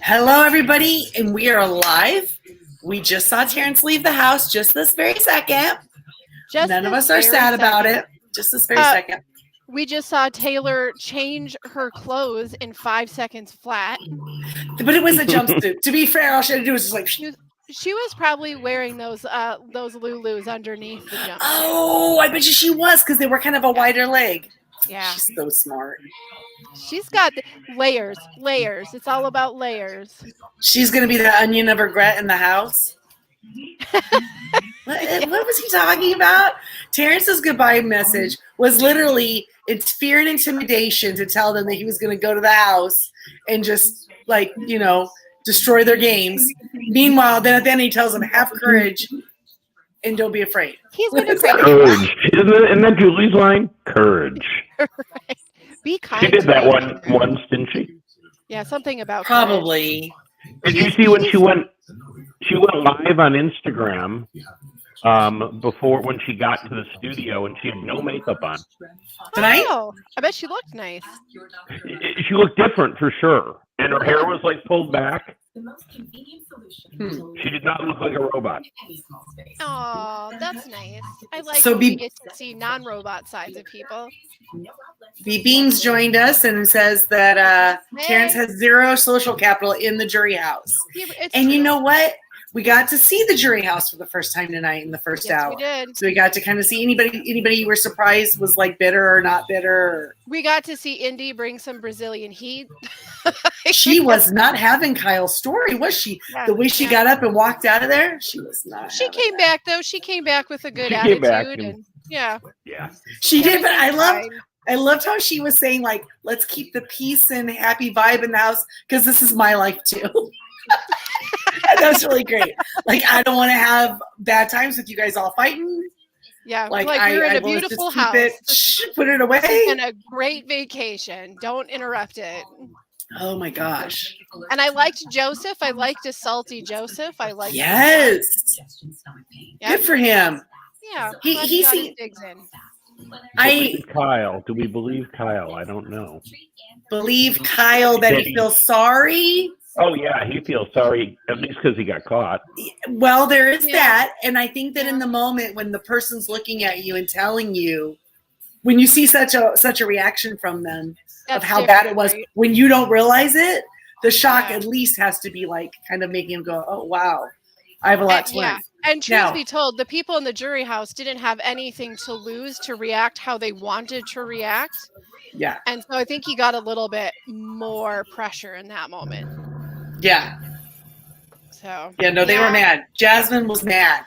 Hello, everybody, and we are live. We just saw Terrence leave the house just this very second. None of us are sad about it. Just this very second. We just saw Taylor change her clothes in 5 seconds flat. But it was a jumpsuit. To be fair, all she had to do was just like... She was probably wearing those Lulus underneath the jumpsuit. Oh, I bet you she was, because they were kind of a wider leg. Yeah. She's so smart. She's got layers. It's all about layers. She's going to be the onion of regret in the house. What was he talking about? Terrence's goodbye message was literally, it's fear and intimidation to tell them that he was going to go to the house and just, like, you know, destroy their games. Meanwhile, then at the end he tells them, have courage and don't be afraid. He's going to courage. Isn't that Julie's line? Courage. Right. Be kind. She did that once, didn't she? Yeah, something about probably. Courage. Did you see when she went live on Instagram before when she got to the studio and she had no makeup on? Tonight? Oh, I bet she looked nice. She looked different for sure. And her hair was like pulled back. She did not look like a robot. Oh, that's nice. I like when we get to see non-robot sides of people. B Beans joined us and says that Terrence has zero social capital in the jury house. Yeah, and you know what? We got to see the jury house for the first time tonight in the first hour. We did. So we got to kind of see anybody you were surprised was like bitter or not bitter. We got to see Indy bring some Brazilian heat. She was not having Kyle's story, was she? Yeah, the way she got up and walked out of there, she was not. She came back though. She came back with a good attitude, and yeah, she did. But I loved how she was saying, like, let's keep the peace and happy vibe in the house because this is my life too. That was really great. Like, I don't want to have bad times with you guys all fighting. Yeah, like we're in a beautiful house. Put it away. And a great vacation. Don't interrupt it. Oh my gosh. And I liked Joseph. I liked a salty Joseph. I liked Yes. Good for him. Yeah. He digs in. Kyle. Do we believe Kyle? I don't know. Believe Kyle that he feels sorry? Oh, yeah, he feels sorry, at least because he got caught. Well, there is that. And I think that in the moment when the person's looking at you and telling you, when you see such a reaction from them of how bad it was, right? When you don't realize it, the shock at least has to be like kind of making him go, oh, wow, I have a lot to learn. Yeah. And truth be told, the people in the jury house didn't have anything to lose to react how they wanted to react. Yeah. And so I think he got a little bit more pressure in that moment. Yeah. So. Yeah, no, they were mad. Jasmine was mad.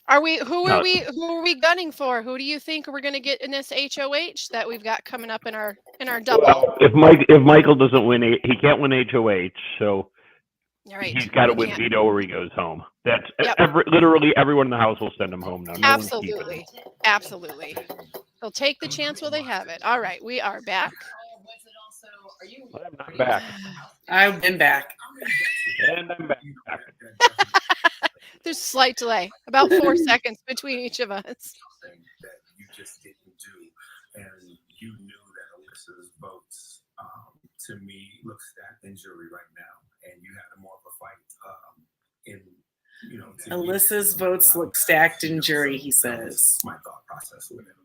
Who are we gunning for? Who do you think we're going to get in this HOH that we've got coming up in our double? Well, if Michael doesn't win, he can't win HOH, so he's got to win Veto or he goes home. That's literally everyone in the house will send him home now. Absolutely. Absolutely. They'll take the chance while they have it. All right, we are back. I'm not back. I've been back. And I'm back. There's a slight delay, about 4 seconds between each of us. Something that you just didn't do, and you knew that Alyssa's votes, to me, look stacked in jury right now, and you had more of a fight Alyssa's votes look stacked in jury, he says. My thought process with it.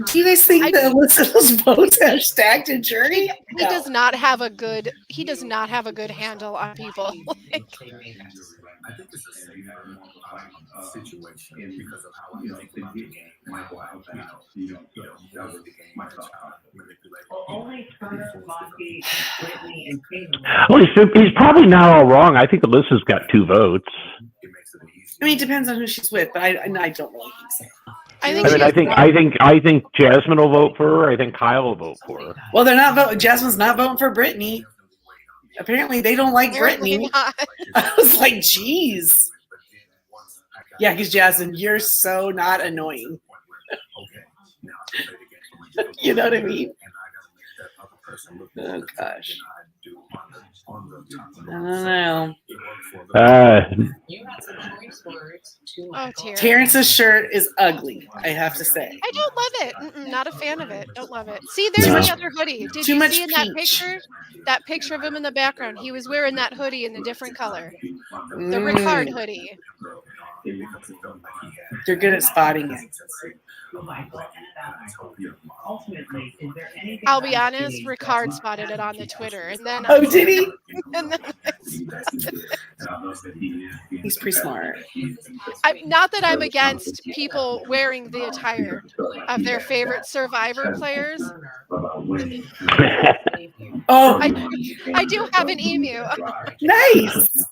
Do you guys think that Alyssa's votes are stacked in jury? He does not have a good handle on people. I think it's a safer situation because of how I think about the game. Well, he's probably not all wrong. I think Alyssa's got 2 votes. I mean, it depends on who she's with, but I don't really think so. I think Jasmine will vote for her. I think Kyle will vote for her. Well, they're not voting. Jasmine's not voting for Brittany. Apparently, they don't like Brittany. I was like, geez. Yeah, because Jasmine, you're so not annoying. You know what I mean? Oh gosh. I don't know. Oh, Terrence's shirt is ugly, I have to say. I don't love it. Not a fan of it. Don't love it. See, there's the other hoodie. Did you see in that picture? That picture of him in the background. He was wearing that hoodie in a different color. The Ricard hoodie. You're good at spotting it. I'll be honest, Ricard spotted it on the Twitter, and then did he? And then He's pretty smart. Not that I'm against people wearing the attire of their favorite Survivor players. I do have an emu. Nice.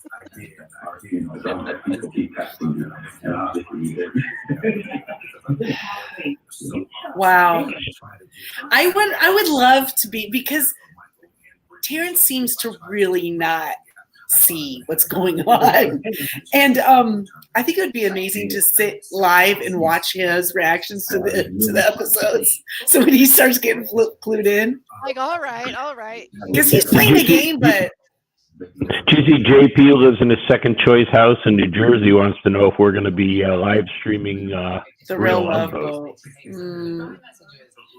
Wow. I would love to be, because Terrence seems to really not see what's going on. And I think it would be amazing to sit live and watch his reactions to the episodes. So when he starts getting clued in. Like, all right. Because he's playing a game, but JP lives in a second choice house in New Jersey, wants to know if we're going to be live streaming the Real Love Boat.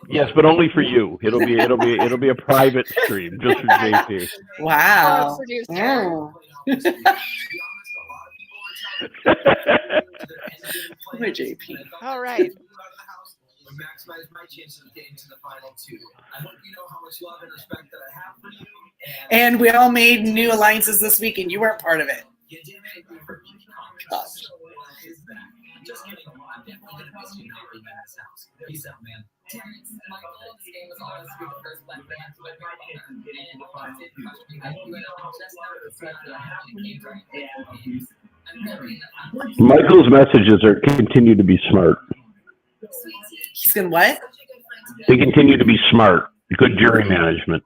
Yes, but only for you. It'll be a private stream just for JP. Wow. Poor JP. All right. Maximize my chances of getting to the final two. I hope you know how much love and respect that I have for you. And we all made new alliances this week, and you weren't part of it. You did make me for Gosh. Just kidding. I'm definitely gonna miss you now in this house. Peace out, man. Terrence, Michael, this game was honestly the first black man to win my partner. And I did question that you and I just now decided that I have to keep right games. Michael's messages are continue to be smart. He's gonna what? They continue to be smart. Good jury management.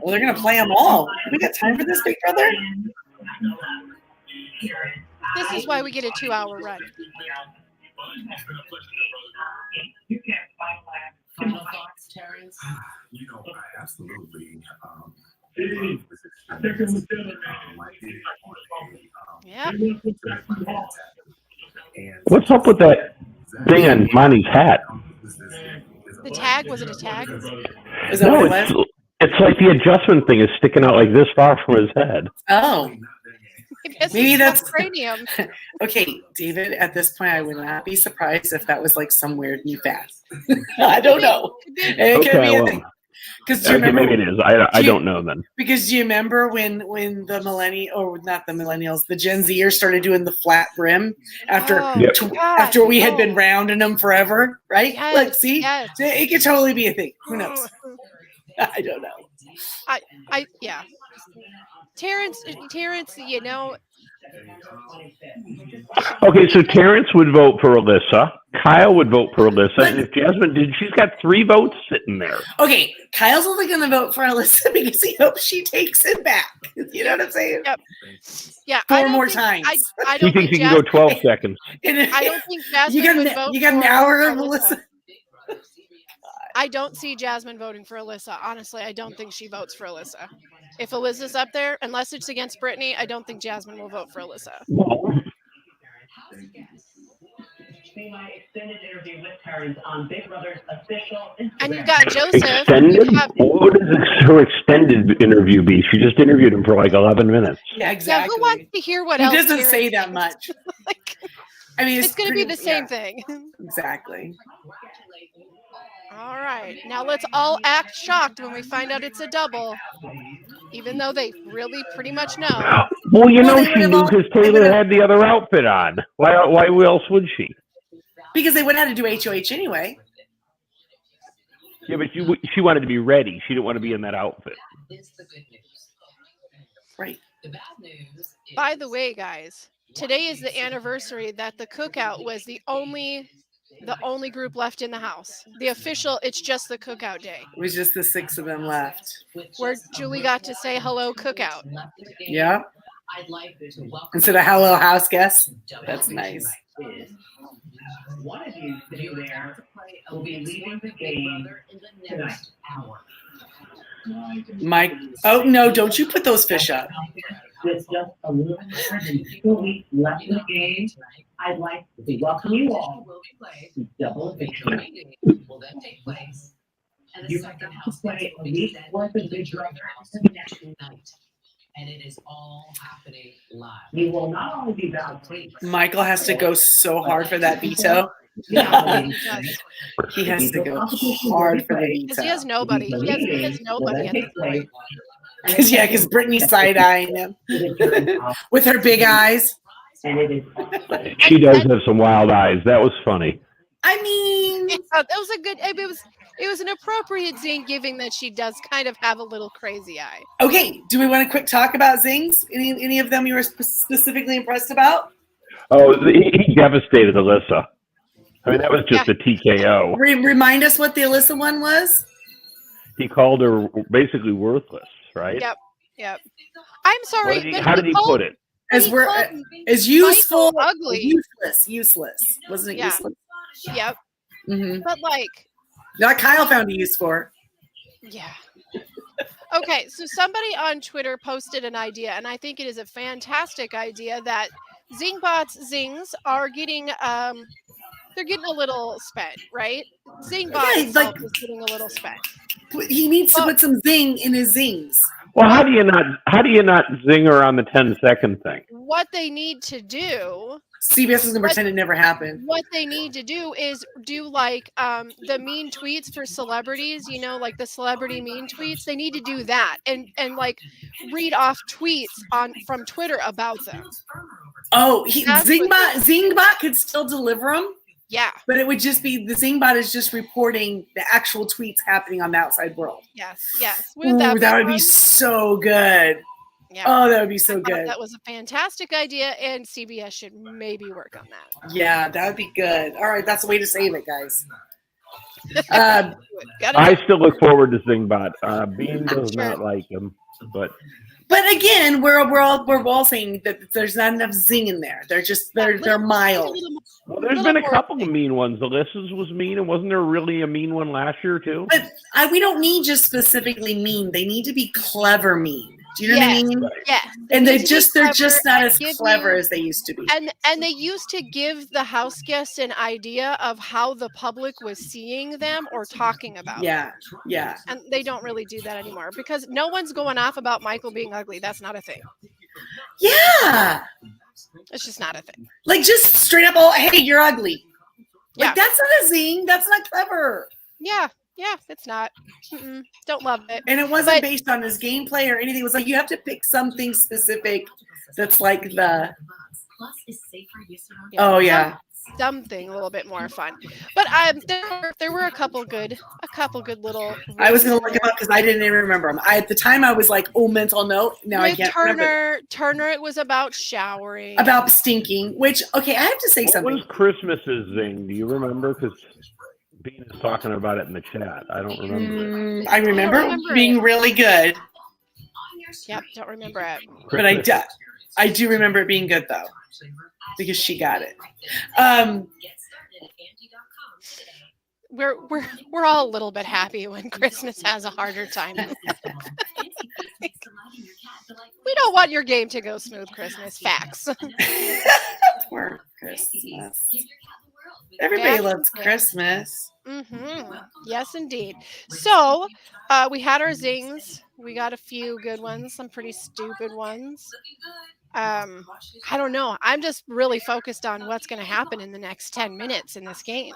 Well, they're gonna play them all. We got time for this, Big Brother? This is why we get a 2-hour run. Final thoughts, Terrence? You know, I absolutely Yeah. What's up with that thing on Monty's hat? The tag? Was it a tag? Is that what it was? It's like the adjustment thing is sticking out like this far from his head. Oh. Maybe that's cranium. Okay, David, at this point, I would not be surprised if that was like some weird new fad. I don't know. It could be a thing. Because maybe it is. I don't know then. Because do you remember when the the Gen Zers started doing the flat brim after we had been rounding them forever, right? Yes, Like, see, yes. It could totally be a thing. Who knows? I don't know. Yeah. Terrence, you know. Okay, so Terrence would vote for Alyssa. Kyle would vote for Alyssa. And if Jasmine did, she's got 3 votes sitting there. Okay, Kyle's only going to vote for Alyssa because he hopes she takes it back. You know what I'm saying? Yep. Yeah. 4 more times. I don't he thinks he can go 12 seconds. I don't think Jasmine would vote. You got an hour of Alyssa. I don't see Jasmine voting for Alyssa. Honestly, I don't think she votes for Alyssa. If Alyssa's up there, unless it's against Brittany, I don't think Jasmine will vote for Alyssa. And you've got Joseph. Extended? What does her extended interview be? She just interviewed him for like 11 minutes. Yeah, exactly. Yeah, who wants to hear what he else? He doesn't say that much. I mean, it's going to be the same thing. Exactly. All right. Now let's all act shocked when we find out it's a double, even though they really pretty much know. Well, you know she knew because Taylor had the other outfit on. Why else would she? Because they would have had to do HOH anyway. Yeah, but she wanted to be ready. She didn't want to be in that outfit. Right. By the way, guys, today is the anniversary that the cookout was the only the only group left in the house. The official, it's just the cookout day. It was just the 6 of them left. Where Julie got to say hello cookout. Yeah. Instead of hello house guests. That's nice. One of you sitting there will be leaving the game tonight. Mike, oh no, don't you put those fish up. With just a little more than 2 weeks left in the game, I'd like to welcome you all to Double Eviction. You have to play a week's worth of visual next night. And it is all happening live. You will not only be bound. Michael has to go so hard for that veto. Yeah, He has to go hard for the because he has veto. nobody. He has nobody at this point. Because Brittany's side-eyeing him with her big eyes. She does have some wild eyes. That was funny. I mean, It was a good. It was an appropriate zing, given that she does kind of have a little crazy eye. okay. Do we want to quick talk about zings? Any of them you were specifically impressed about? Oh, he devastated Alyssa. I mean, that was just a TKO. Remind us what the Alyssa one was. He called her basically worthless, right? Yep. I'm sorry. How did he put it? As useful, ugly, useless. Wasn't it Yeah. useless? Yep. Mm-hmm. But That Kyle found a use for. yeah. Okay, so somebody on Twitter posted an idea, and I think it is a fantastic idea that zingbot's zings are getting they're getting a little spent, right? Zingbot itself is getting a little spent. He needs to put some zing in his zings. Well, how do you not zing her on the 10-second thing? What they need to do, CBS is gonna pretend it never happened. what they need to do is do like the mean tweets for celebrities, like the celebrity mean tweets. They need to do that and like read off tweets from Twitter about them. Oh, Zingbot could still deliver them. Yeah. But it would just be the Zingbot is just reporting the actual tweets happening on the outside world. Yes. Ooh, that would be so good. Yeah. Oh, that would be so good. That was a fantastic idea, and CBS should maybe work on that. Yeah, that would be good. All right, that's the way to save it, guys. I still look forward to Zingbot. Bean does not like him, but again, we're all saying that there's not enough zing in there. They're mild. Well, there's been a couple of mean ones. Alyssa's was mean, and wasn't there really a mean one last year too? But we don't need just specifically mean. They need to be clever mean. Do you know what I mean? Yeah. And they're just not as clever as they used to be. And they used to give the house guests an idea of how the public was seeing them or talking about them. Yeah. And they don't really do that anymore because no one's going off about Michael being ugly. That's not a thing. Yeah. It's just not a thing. Like just straight up, oh, hey, you're ugly. Like Yeah. that's not a zing. That's not clever. Yeah, it's not. Don't love it. And it wasn't based on his gameplay or anything. It was like you have to pick something specific that's like the. Oh yeah. Something a little bit more fun, but there were a couple good little. I was gonna look them up because I didn't even remember them. At the time I was like, oh, mental note. Now I can't remember. Turner, it was about showering. About stinking. Which I have to say something. What was Christmas's zing? Do you remember? Because Bean is talking about it in the chat. I don't remember it. I remember being really good. Yep, don't remember it. But I do remember it being good though, because she got it. We're all a little bit happy when Christmas has a harder time. We don't want your game to go smooth, Christmas. Facts. Poor Christmas. Everybody loves Christmas. Yes, indeed. So we had our zings. We got a few good ones, some pretty stupid ones. I don't know. I'm just really focused on what's going to happen in the next 10 minutes in this game.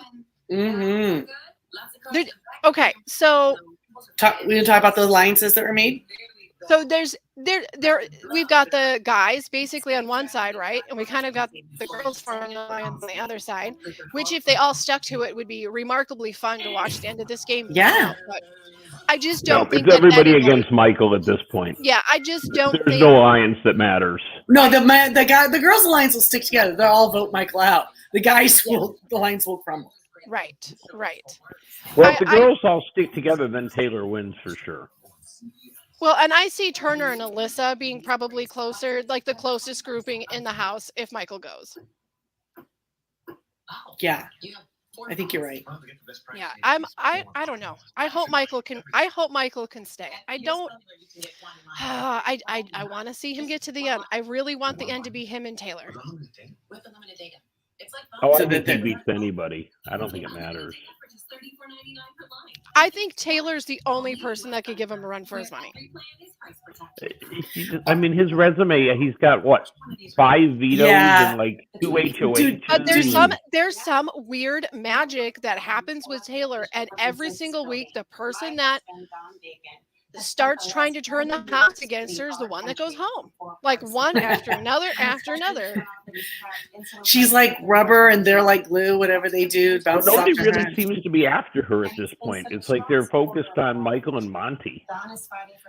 Okay, so we can talk about the alliances that were made. So we've got the guys basically on one side, right? And we kind of got the girls forming an alliance on the other side, which if they all stuck to it would be remarkably fun to watch the end of this game. Yeah. But I just don't think it's everybody against Michael at this point. Yeah, I just don't There's no alliance that matters. No, the girls' alliance will stick together. They'll all vote Michael out. The alliance will crumble. Right. Well, if the girls all stick together, then Taylor wins for sure. Well, and I see Turner and Alyssa being probably closer, like the closest grouping in the house if Michael goes. Yeah, I think you're right. Yeah, I don't know. I hope Michael can stay. I don't. I want to see him get to the end. I really want the end to be him and Taylor. Oh, I think he beats anybody. I don't think it matters. I think Taylor's the only person that could give him a run for his money. I mean, his resume, he's got what, 5 vetoes and like 2 HOHs. But there's some weird magic that happens with Taylor, and every single week the person that starts trying to turn the house against her is the one that goes home, like one after another after another. She's like rubber and they're like glue, whatever they do. Nobody really seems to be after her at this point. It's like they're focused on Michael and Monty.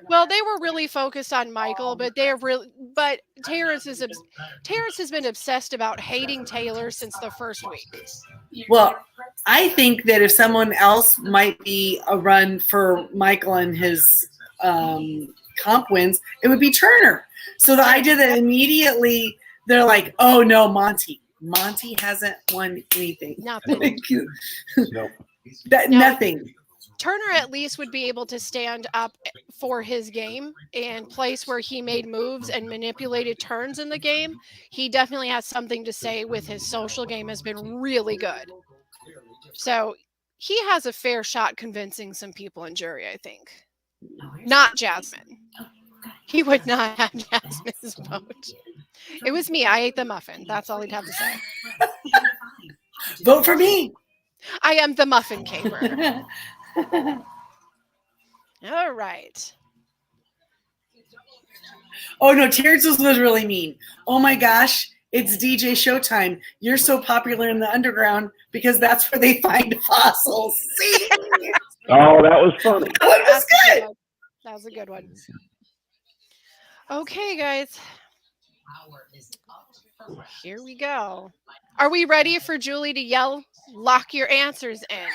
Well, they were really focused on Michael, but Terrence has been obsessed about hating Taylor since the first week. Well, I think that if someone else might be a run for Michael and his comp wins, it would be Turner. So the idea that immediately they're like, oh no, Monty hasn't won anything. Nothing. Nope. Nothing. Turner at least would be able to stand up for his game and place where he made moves and manipulated turns in the game. He definitely has something to say with his social game has been really good. So he has a fair shot convincing some people in jury, I think. Not Jasmine. He would not have Jasmine's vote. It was me. I ate the muffin. That's all he'd have to say. Vote for me. I am the muffin caper. All right. Oh no, Terrence was really mean. Oh my gosh, it's DJ Showtime. You're so popular in the underground because that's where they find fossils. See? Oh, that was funny. That was good. That was a good one. Okay, guys. Here we go. Are we ready for Julie to yell, lock your answers in?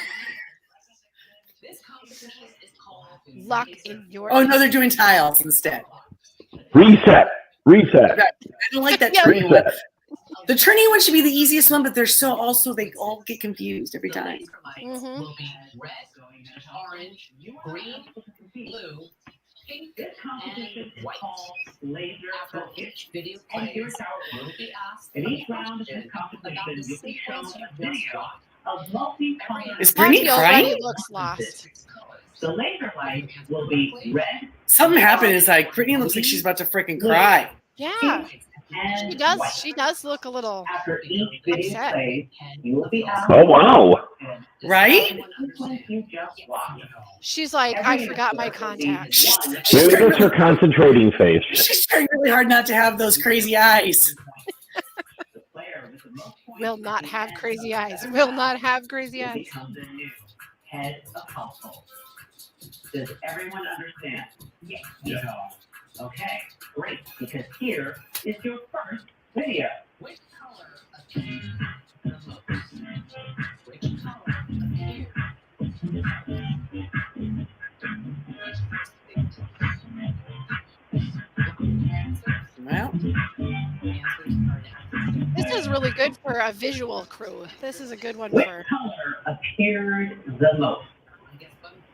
Lock in your Oh, no, they're doing tiles instead. Reset. I don't like that turning one. Reset. The turning one should be the easiest one, but they're so also, they all get confused every time. Mm-hmm. Will be red, orange, green, blue, pink, and white. After each video plays, you'll be asked a question about the sequence you just watched. Is Brittany crying? Looks lost. The laser light will be red. Something happened. It's like Brittany looks like she's about to freaking cry. Yeah, she does. She does look a little After each video upset. plays, you will be asked. Oh, wow. Right? You just watched. She's like, I forgot my contacts. Maybe that's her concentrating face. She's trying really hard not to have those crazy eyes. Will not have crazy eyes. Will not have crazy eyes. Become the new head of household. Does everyone understand? Yes. Yeah. Okay, great. Because here is your first video. Which color appears the most? Which color appears? Well, This is really good for a visual crew. This is a good one Which for. color appeared the most?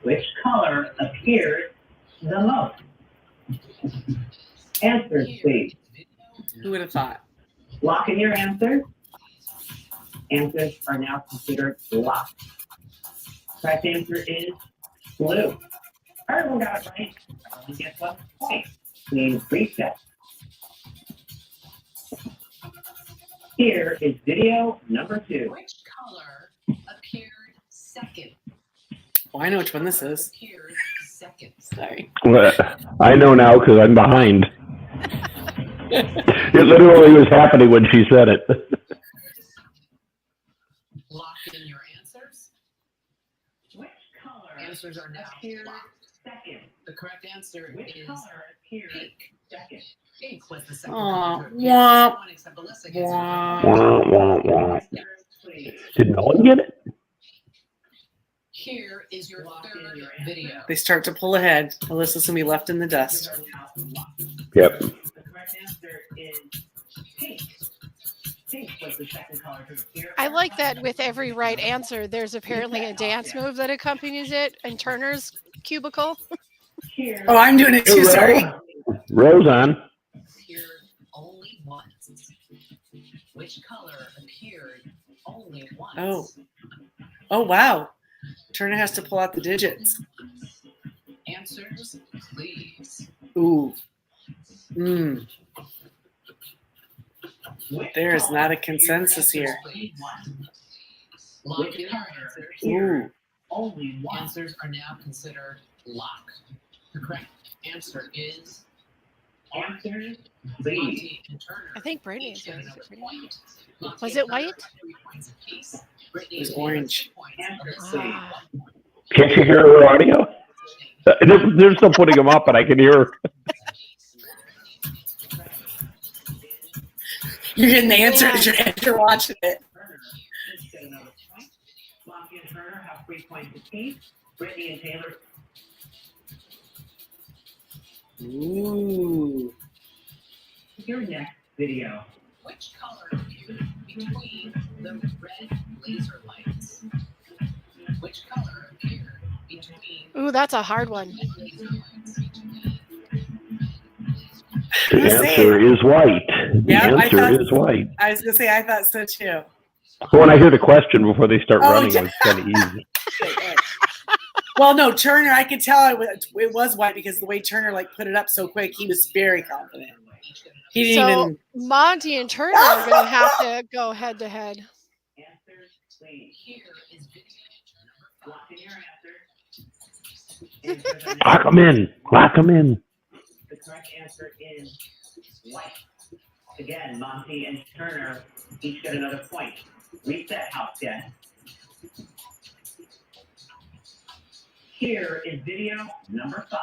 Which color appeared the most? Answers, please. who would have thought? Lock in your answers. Answers are now considered locked. Correct answer is blue. Everyone got it right. Everyone gets 1 point. Means reset. Here is video number 2. Which color appeared second? Well, I know which one this is. Appeared second. Sorry. Well, I know now because I'm behind. It literally was happening when she said it. Lock in your answers. Which color answers are now appeared second? The correct answer is color appeared second. Pink was the second. Aw, wah, Except Alyssa wah. Wah, wah, wah. Did no one get it? is your third video. They start to pull ahead. Alyssa's gonna be left in the dust. Yep. The correct answer is pink. Pink was the second color to appear. I like that with every right answer, there's apparently a dance move that accompanies it in Turner's cubicle. Oh, I'm doing it too. Sorry. Rose on. Appeared only once. Which color appeared only once? Oh. Oh, wow. Turner has to pull out the digits. Answers, please. Ooh. Mm. There is not a consensus here. Lock in our answer Ooh. here. Only one. Answers are now considered lock. The correct answer is answers, please. Monty and Turner. I think Brittany each is get another point. Monty Was and it white? Turner have 3 points apiece. Brittany It was and Taylor, orange. 2 points. Ah. Alyssa, 1 point. Can't you hear her audio? They're still putting them up, but I can hear her. You're getting the answer as you're watching it. Turner each get another point. Monty and Turner have 3 points apiece. Brittany and Taylor. Ooh. Your next video. Which color appeared between the red laser lights? Which color appeared between Ooh, that's a hard one. red laser lights? The answer is white. The Yeah, I answer thought- is white. I was gonna say I thought so too. But when I hear the question before they start Oh, running, yeah. it's kind of easy. Well, no, Turner. I could tell it was white because the way Turner put it up so quick, he was very confident. He didn't So even. Monty and Turner are going to have to go head to head. Answers, please. Here is video number 5. Lock in your answer. Lock them in. Lock them in. The correct answer is white. Again, Monty and Turner each get another point. Reset, house guest. Here is video number 5.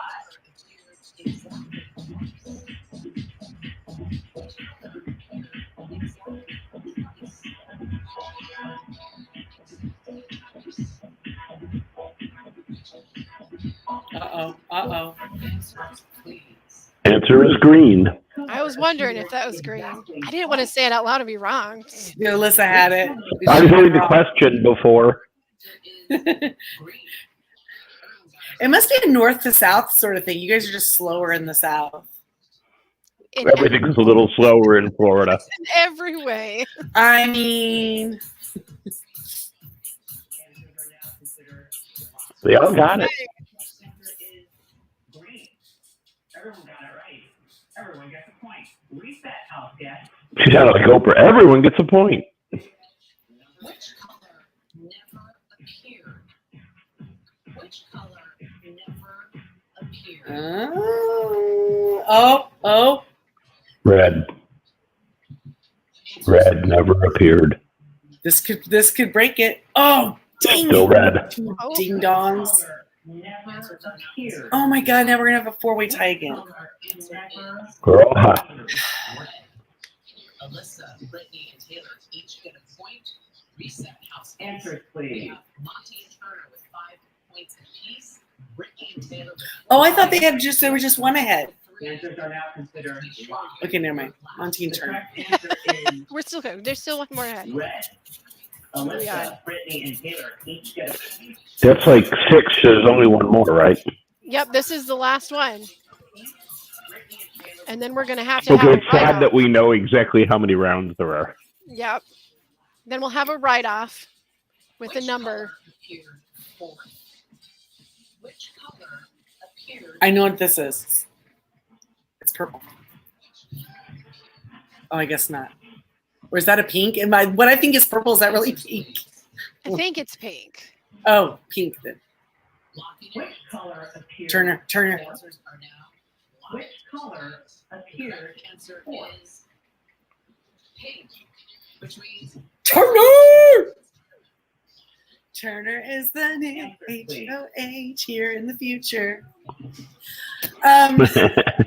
Uh oh. Answers, please. Answer is green. I was wondering if that was green. I didn't want to say it out loud to be wrong. Yeah, Alyssa had it. I was reading the question before. It must be a north to south sort of thing. You guys are just slower in the south. In Everything's a little slower in Florida. every way. I mean, They all got it. Everyone got it right. Everyone gets a point. Reset, house guest. She sounded like Oprah. Everyone gets a point. Which color never appeared? Which color never appeared? oh. Red. Red never appeared. This could break it. Oh, dang Still it. red. Oh. Ding dongs. Never appeared. Oh my God, now we're gonna have a 4-way tie again. Girl, hot. Alyssa, Brittany, and Taylor each get a point. Reset, house guest. Answers, please. We have Monty and Turner with 5 points apiece. Brittany and Taylor with 4. Oh, I thought they were just one ahead. Answers are now considered locked. Okay, never mind. Monty and The Turner. correct answer is We're still good. There's still one more ahead. red. Yeah. Alyssa, Brittany, and Taylor each get a That's like 6. There's only one more, right? Yep, this is the last one. And then we're going to have to Okay, have it's a sad write-off. that we know exactly how many rounds there are. Yep. Then we'll have a write-off with the number. Which color appeared? I know what this is. It's purple. Oh, I guess not. Or is that a pink? What I think is purple, is that really pink? I think it's pink. Oh, pink then. Which color appeared? Turner. Answers are now. Which color appeared? Answer is pink, which means Turner! Turner is the new H-O-H here in the future.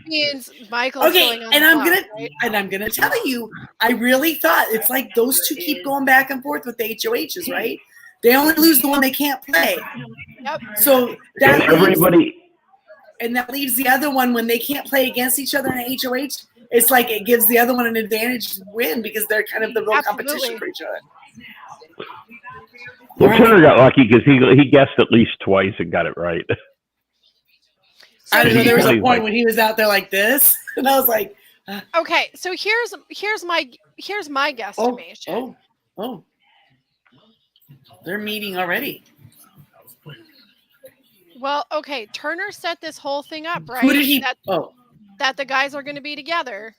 Means Michael's Okay, going on and the I'm clock, gonna right? and I'm gonna tell you, I really thought it's like those two keep going back and forth with the HOHs, right? They only lose the one they can't play. Yep. So that that leaves the other one when they can't play against each other in an HOH. It's like it gives the other one an advantage to win because they're kind of the real competition for each other. Well, Turner got lucky because he guessed at least twice and got it right. So I don't know. There was a point when he was out there like this, and I was like, okay. So here's my guesstimation. Oh, they're meeting already. Well, okay. Turner set this whole thing up, right? Who did he? That the guys are going to be together,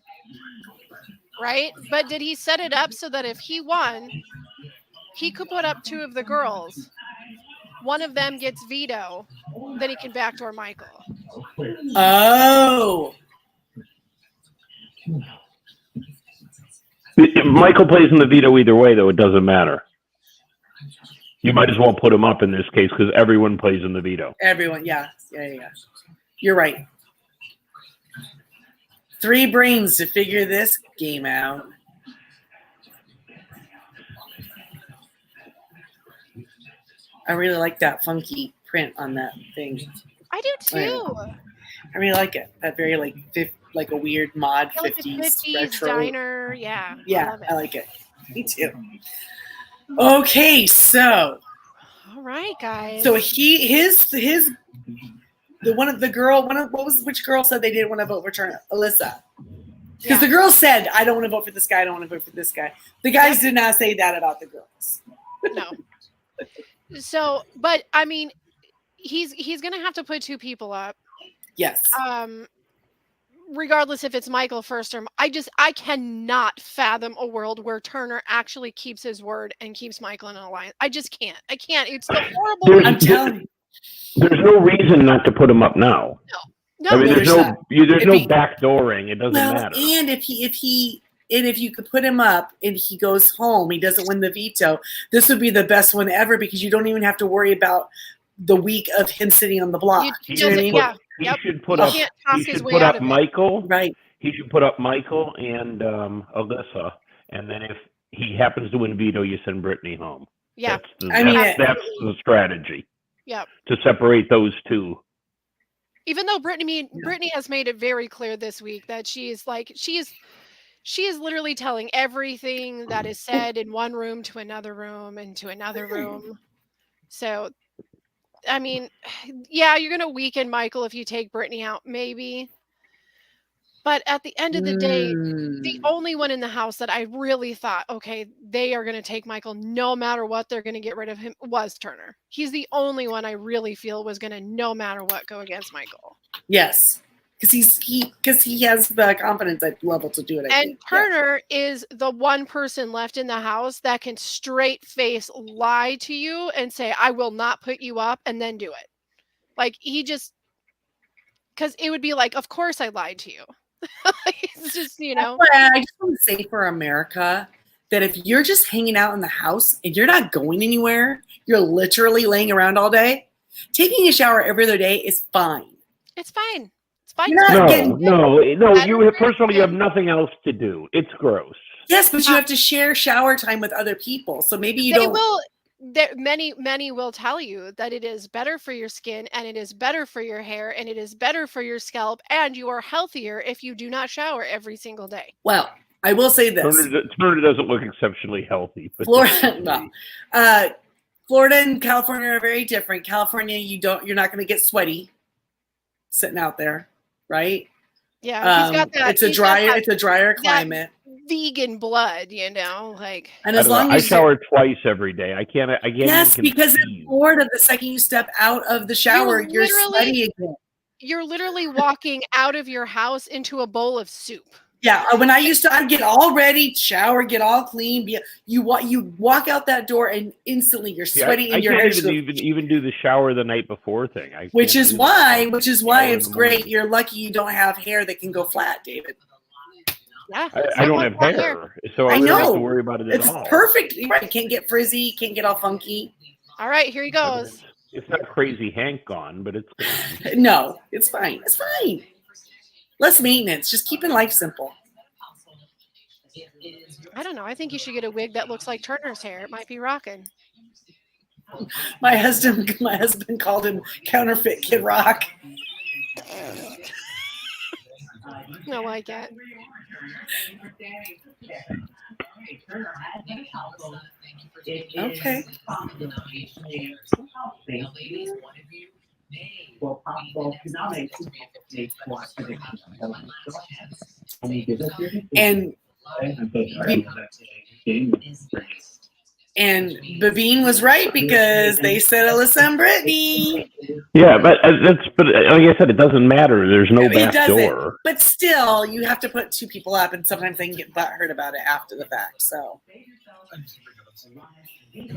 right? But did he set it up so that if he won, he could put up 2 of the girls? One of them gets Veto, then he can backdoor Michael. Oh. If Michael plays in the Veto either way, though, it doesn't matter. You might as well put him up in this case because everyone plays in the Veto. Everyone, yeah. You're right. 3 brains to figure this game out. I really like that funky print on that thing. I do too. I really like it. That very like a weird mod 50s retro diner. Yeah. Yeah, I like it. Me too. Okay, so. All right, guys. So which girl said they didn't want to vote for Turner? Alyssa. Because the girl said, I don't want to vote for this guy, I don't want to vote for this guy. The guys did not say that about the girls. No. So, but I mean, he's gonna have to put 2 people up. Yes. Regardless if it's Michael first or I cannot fathom a world where Turner actually keeps his word and keeps Michael in an alliance. I just can't. I can't. It's the horrible. I'm telling you. There's no reason not to put him up now. No. I mean, there's no backdooring. It doesn't matter. And if you could put him up and he goes home, he doesn't win the veto, this would be the best one ever because you don't even have to worry about the week of him sitting on the block. He should put up Michael. Right. He should put up Michael and Alyssa, and then if he happens to win veto, you send Brittany home. Yeah. That's the strategy. Yeah. To separate those 2. Even though Brittany has made it very clear this week that she is literally telling everything that is said in one room to another room and to another room. So, I mean, yeah, you're going to weaken Michael if you take Brittany out, maybe. But at the end of the day, the only one in the house that I really thought, okay, they are going to take Michael no matter what, they're going to get rid of him, was Turner. He's the only one I really feel was going to, no matter what, go against Michael. Yes. Because he has the confidence level to do it. I think. Turner is the one person left in the house that can straight face lie to you and say, I will not put you up, and then do it. Like, because it would be like, of course I lied to you. It's just, I just want to say for America that if you're just hanging out in the house and you're not going anywhere, you're literally laying around all day, taking a shower every other day is fine. It's fine. Fine. No. You personally, you have nothing else to do. It's gross. Yes, but you have to share shower time with other people. So maybe you don't. Many will tell you that it is better for your skin and it is better for your hair and it is better for your scalp and you are healthier if you do not shower every single day. Well, I will say this. Turner doesn't look exceptionally healthy. But Florida and California are very different. California, you're not going to get sweaty sitting out there. Right? Yeah, he's got that. It's a drier climate. Vegan blood, And as long as I shower twice every day. I can't. Yes, because in Florida, the second you step out of the shower, you're sweaty again. You're literally walking out of your house into a bowl of soup. Yeah, when I'd get all ready, shower, get all clean. You walk out that door and instantly you're sweating and your hair. I can't even do the shower the night before thing. Which is why it's great. You're lucky you don't have hair that can go flat, David. Yeah, I don't have hair, so I don't have to worry about it at all. It's perfect. Right, can't get frizzy, can't get all funky. All right, here he goes. It's not crazy Hank gone, but it's good. No, it's fine. It's fine. Less maintenance, just keeping life simple. I don't know. I think you should get a wig that looks like Turner's hair. It might be rocking. My husband called him counterfeit Kid Rock. I like it. Okay. And Babine was right because they said Alyssa and Brittany. Yeah, but like I said, it doesn't matter. There's no back door. But still, you have to put two people up, and sometimes they can get butthurt about it after the fact. So,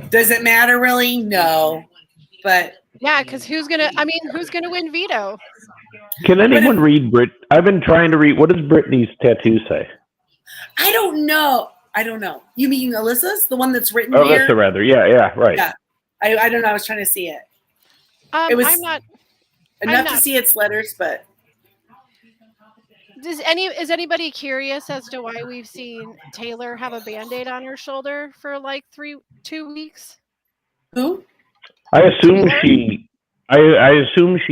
does it matter really? No, but yeah, because who's gonna win Veto? Can anyone read Brit? I've been trying to read. What does Brittany's tattoo say? I don't know. You mean Alyssa's, the one that's written here? That's rather. Yeah, right. Yeah, I don't know. I was trying to see it. It was enough to see its letters, but. Is anybody curious as to why we've seen Taylor have a Band-Aid on her shoulder for like 2 weeks? Who? I assume she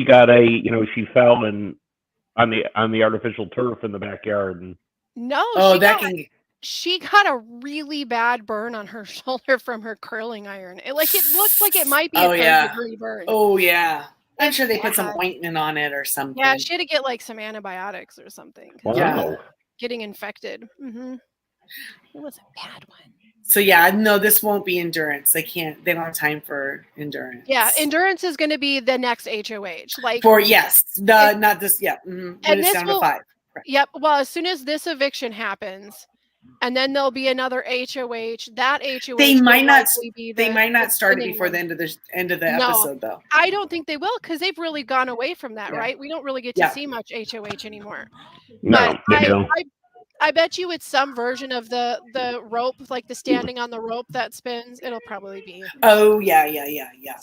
got she fell on the artificial turf in the backyard. And... No. She got a really bad burn on her shoulder from her curling iron. It looked like it might be a third-degree burn. Oh yeah. I'm sure they put some ointment on it or something. Yeah, she had to get like some antibiotics or something. Wow. Yeah. Getting infected. Mm-hmm. It was a bad one. So yeah, no, this won't be endurance. They don't have time for endurance. Yeah, endurance is going to be the next HOH. Not this. Yeah, and this down to 5. Correct. Yep. Well, as soon as this eviction happens, and then there'll be another HOH. That HOH they might not start it before the end of the episode, though. I don't think they will because they've really gone away from that, right? We don't really get to see much HOH anymore. No, they don't. I bet you it's some version of the rope, like the standing on the rope that spins. It'll probably be. Oh yeah.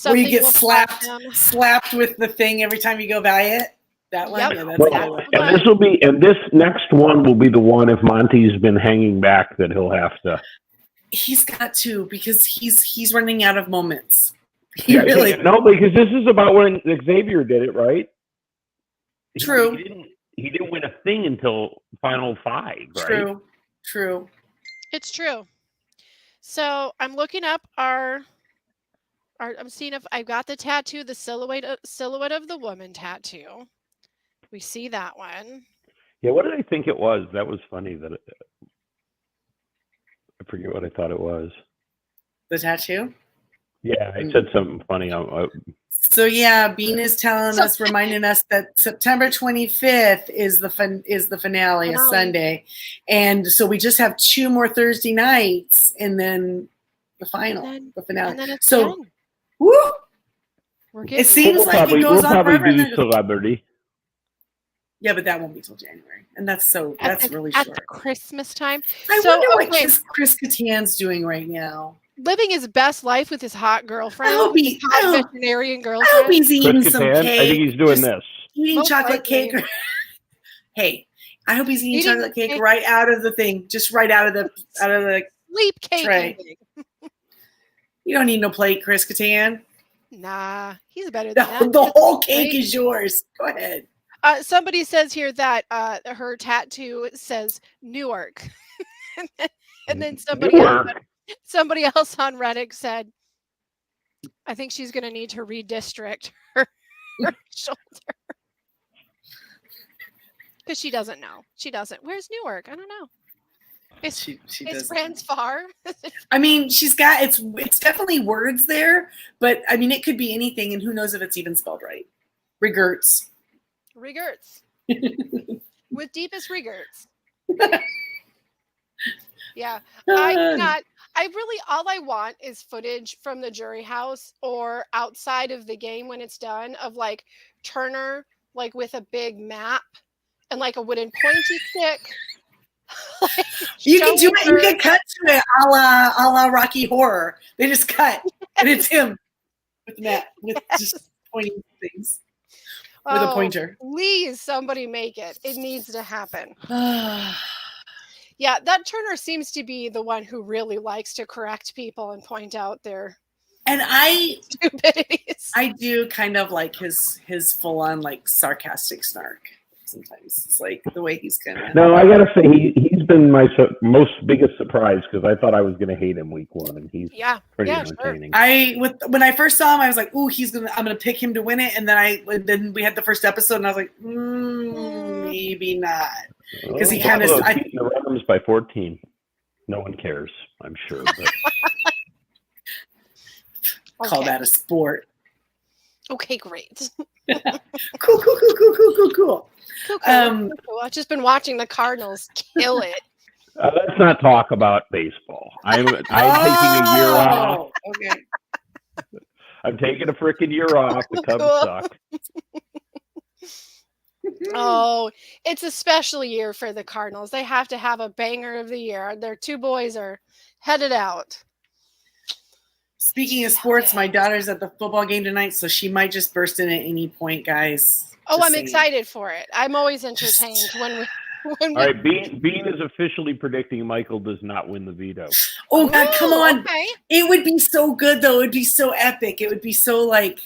Where you get slapped with the thing every time you go by it. That one. Yep. Yeah, that's one. And this next one will be the one if Monty's been hanging back that he'll have to. He's got to because he's running out of moments. No, because this is about when Xavier did it, right? True. He didn't win a thing until final 5, right? True. It's true. So I'm looking up I'm seeing if I've got the tattoo, the silhouette of the woman tattoo. We see that one. Yeah, what did I think it was? That was funny. I forget what I thought it was. The tattoo? Yeah, I said something funny. So yeah, Bean is reminding us that September 25th is the finale, a Sunday, and so we just have 2 more Thursday nights, and then the finale. And then it's so, done. Woo! It seems like it goes on forever. We'll probably do Celebrity. Yeah, but that won't be till January, and that's really short. At the Christmas time. I wonder what Chris Kattan's doing right now. Living his best life with his hot girlfriend. I hope veterinarian girlfriend. I hope he's eating some cake. I think he's doing this. Eating chocolate cake. Hey, I hope he's eating chocolate cake right out of the thing, just right out of the sleep cake tray. You don't need no plate, Chris Kattan. Nah, he's better than that. The whole cake is yours. Go ahead. Somebody says here that her tattoo says Newark. And then somebody else on Reddit said, I think she's going to need to redistrict her shoulder. Because she doesn't know. She doesn't. Where's Newark? I don't know. Is France far? I mean, she's got, it's definitely words there, but I mean, it could be anything, and who knows if it's even spelled right. Regerts. With deepest regrets. Yeah. All I want is footage from the jury house or outside of the game when it's done of like Turner, like with a big map and like a wooden pointy stick. You can do it. You can cut to it a la Rocky Horror. They just cut, and it's him with that just pointing things with a pointer. Please, somebody make it. It needs to happen. Yeah, that Turner seems to be the one who really likes to correct people and point out their And stupidities. I do kind of like his full on like sarcastic snark. Sometimes it's like the way he's kind of. No, I gotta say he's been my most biggest surprise because I thought I was gonna hate him week 1, and he's pretty entertaining. Sure. When I first saw him, I was like, "Ooh, I'm gonna pick him to win it," and then we had the first episode, and I was like, maybe not, because he kind of beating the Rams by 14. No one cares, I'm sure. But. Call that a sport. Okay, great. Cool. I've just been watching the Cardinals kill it. Let's not talk about baseball. I'm taking a year off. Okay. I'm taking a freaking year off. The Cubs suck. Oh, it's a special year for the Cardinals. They have to have a banger of the year. Their 2 boys are headed out. Speaking of sports, my daughter's at the football game tonight, so she might just burst in at any point, guys. Oh, I'm excited for it. I'm always entertained when All right, Bean is officially predicting Michael does not win the veto. Oh, God, come on. Okay. It would be so good, though. It would be so epic. It would be so, like,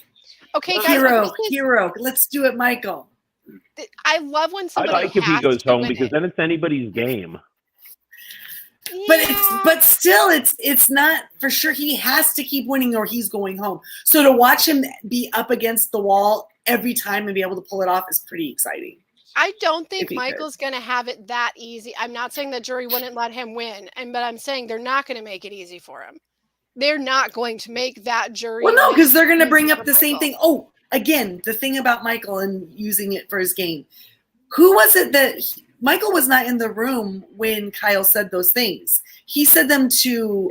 okay, guys, hero. Let's do it, Michael. I love when somebody I like if he goes home because then it's anybody's game. But still, it's not for sure. He has to keep winning or he's going home. So to watch him be up against the wall every time and be able to pull it off is pretty exciting. I don't think Michael's going to have it that easy. I'm not saying the jury wouldn't let him win, but I'm saying they're not going to make it easy for him. They're not going to make that jury. Well, no, because they're going to bring up the same thing. Oh, again, the thing about Michael and using it for his game. Who was it that Michael was not in the room when Kyle said those things? He said them to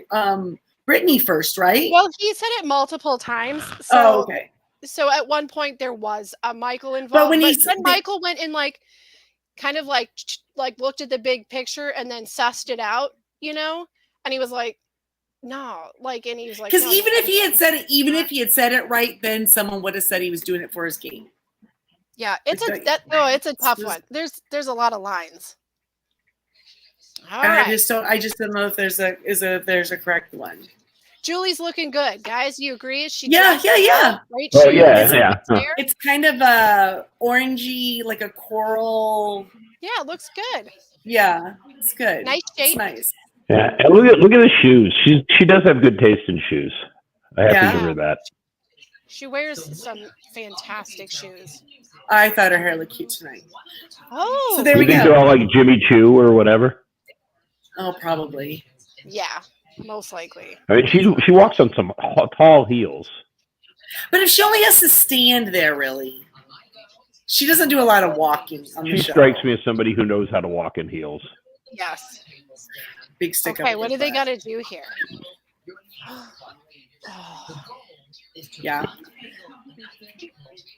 Brittany first, right? Well, he said it multiple times. So, okay. So at one point there was a Michael involved, but then Michael went and kind of looked at the big picture and then sussed it out, and he was like, no, and he was like, because even if he had said it right, then someone would have said he was doing it for his game. Yeah, it's a tough one. There's a lot of lines. All right. I just don't know if there's a correct one. Julie's looking good, guys. You agree? Yeah. Right? Oh yeah. It's kind of a orangey, like a coral. Yeah, it looks good. Yeah, it's good. Nice shape. It's nice. Yeah, and look at the shoes. She does have good taste in shoes. I have to give her that. She wears some fantastic shoes. I thought her hair looked cute tonight. Oh, so there we go. You think they're all like Jimmy Choo or whatever? Oh, probably. Yeah. Most likely. I mean, she walks on some tall heels. But if she only has to stand there, really, she doesn't do a lot of walking on the show. She strikes me as somebody who knows how to walk in heels. Yes. Big stick. Okay, what do they got to do here? Yeah.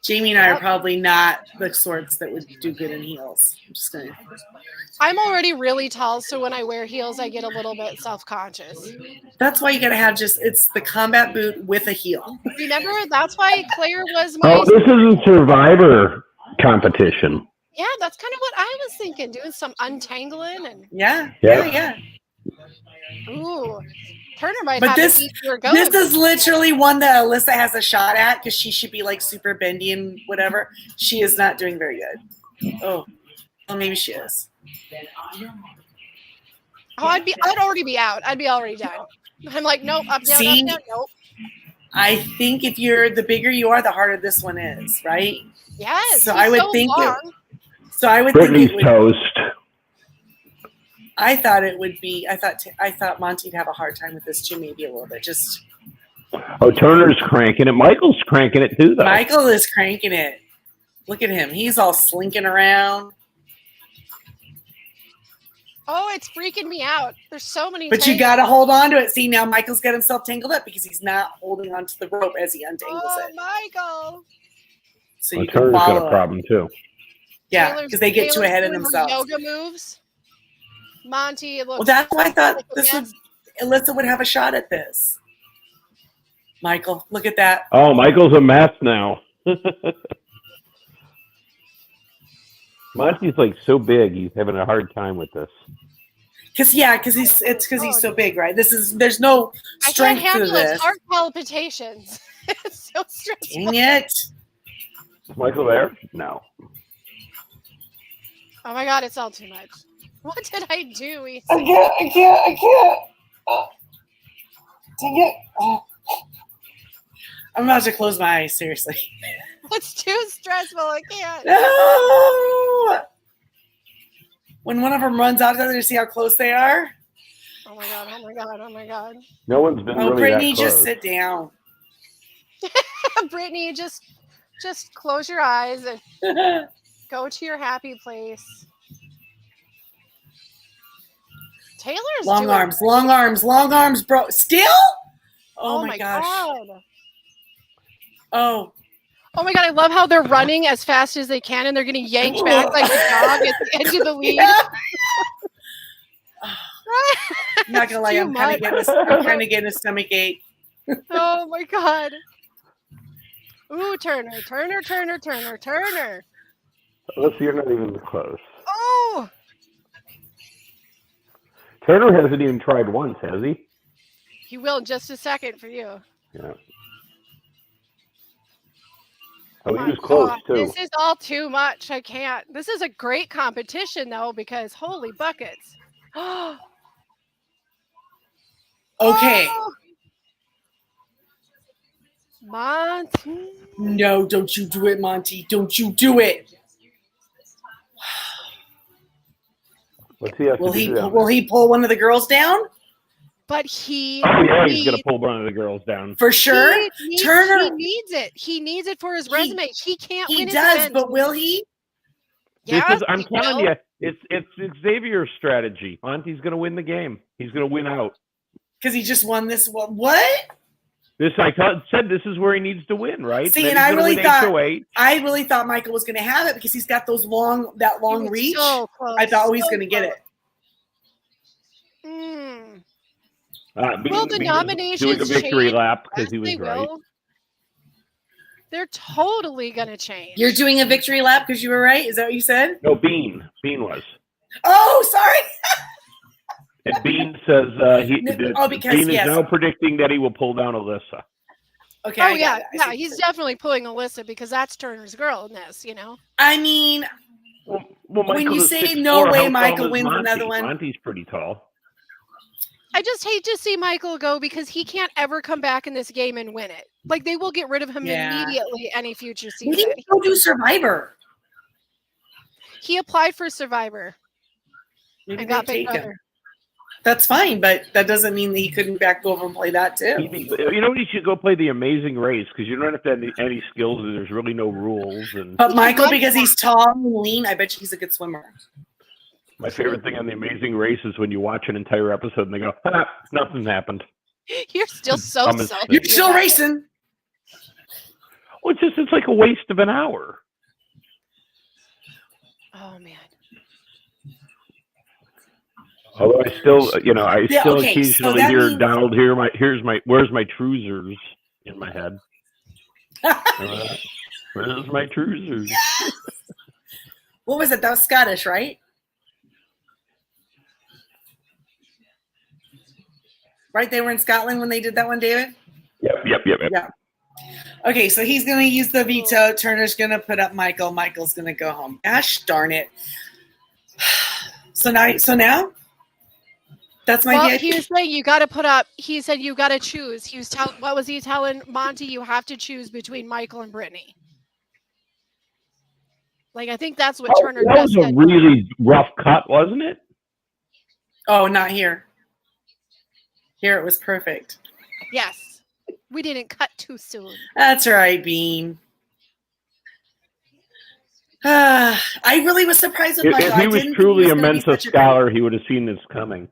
Jamie and I are probably not the sorts that would do good in heels. I'm already really tall, so when I wear heels, I get a little bit self-conscious. That's why you got to have it's the combat boot with a heel. Remember, that's why Claire was my... Oh, this is a Survivor competition. Yeah, that's kind of what I was thinking, doing some untangling and... Yeah. Ooh. Turner might have this. This is literally one that Alyssa has a shot at because she should be like super bendy and whatever. She is not doing very good. Oh, well, maybe she is. Oh, I'd already be out. I'd be already done. I'm like, nope, up, down, nope. I think if the bigger you are, the harder this one is, right? Yes. So I would think Brittany's toast. I thought it would be. I thought Monty'd have a hard time with this too, maybe a little bit. Just. Oh, Turner's cranking it. Michael's cranking it too, though. Michael is cranking it. Look at him. He's all slinking around. Oh, it's freaking me out. There's so many. But you got to hold on to it. See, now Michael's got himself tangled up because he's not holding onto the rope as he untangles it. Michael. So you Turner's got a problem too. Yeah, because they get too ahead of themselves. Yoga moves. Monty, it looks. Well, that's why I thought Alyssa would have a shot at this. Michael, look at that. Oh, Michael's a mess now. Monty's like so big, he's having a hard time with this. Because he's so big, right? There's no strength I can't to handle his this. heart palpitations. It's so stressful. Dang it! Is Michael there? No. Oh my God, it's all too much. What did I do? I can't. Dang it! Oh. I'm about to close my eyes. Seriously. It's too stressful. I can't. No! When one of them runs out there to see how close they are. Oh my God! Oh my God! Oh my God! No one's been really Brittany, that close. just sit down. Brittany, just close your eyes and go to your happy place. Taylor's long arms, bro. Still? Oh my gosh. God. Oh. Oh my God, I love how they're running as fast as they can and they're getting yanked back like a dog at the edge of the lead. Yeah. I'm not gonna lie, I'm kind of getting a stomach ache. Oh my God. Ooh, Turner. Let's see, you're not even close. Oh. Turner hasn't even tried once, has he? He will in just a second for you. Yeah. Oh, he was close, too. This is all too much. I can't. This is a great competition, though, because holy buckets. Okay. Oh. Monty. No, don't you do it, Monty. Don't you do it. What's he have to do? Will he pull one of the girls down? But he. Oh, yeah, he's going to pull one of the girls down. For sure. Turner. He needs it. He needs it for his resume. He can't win. He does, but will he? Yeah, I'm telling you, it's Xavier's strategy. Monty's going to win the game. He's going to win out. Because he just won this one. What? Said this is where he needs to win, right? See, and I really thought Michael was going to have it because he's got that long reach. So close. I thought he was going to get it. Will the nominations doing a victory change? lap because he was right. Will. They're totally going to change. You're doing a victory lap because you were right? Is that what you said? No, Bean was. Oh, sorry. And Bean says Bean is now predicting that he will pull down Alyssa. Okay. Oh, yeah. He's definitely pulling Alyssa because that's Turner's girl in this, you know? I mean, well, when you say no way Michael wins another one. Monty's pretty tall. I just hate to see Michael go because he can't ever come back in this game and win it. Like, they will get rid of him immediately any future season. He didn't go do Survivor. He applied for Survivor. Maybe and got they Big take Brother. him. That's fine, but that doesn't mean that he couldn't back over and play that too. You know, he should go play the Amazing Race because you don't have to have any skills and there's really no rules. But Michael, because he's tall and lean, I bet you he's a good swimmer. My favorite thing on the Amazing Race is when you watch an entire episode and they go, nothing happened. You're still so You're still racing. Well, it's like a waste of an hour. Oh man. Although I still, occasionally hear Donald. Where's my trousers in my head? Where's my trousers? What was it? That was Scottish, right? Right, they were in Scotland when they did that one, David? Yep. Yeah. Okay, so he's going to use the veto. Turner's going to put up Michael. Michael's going to go home. Gosh darn it. So now? That's my he was saying you got to put up. He said you got to choose. What was he telling Monty? You have to choose between Michael and Brittany. Like, I think that's what Turner does. That was a really rough cut, wasn't it? Oh, not here. Here it was perfect. Yes. We didn't cut too soon. That's right, Bean. I really was surprised with Michael. If he was truly a Mensa scholar, he would have seen this coming.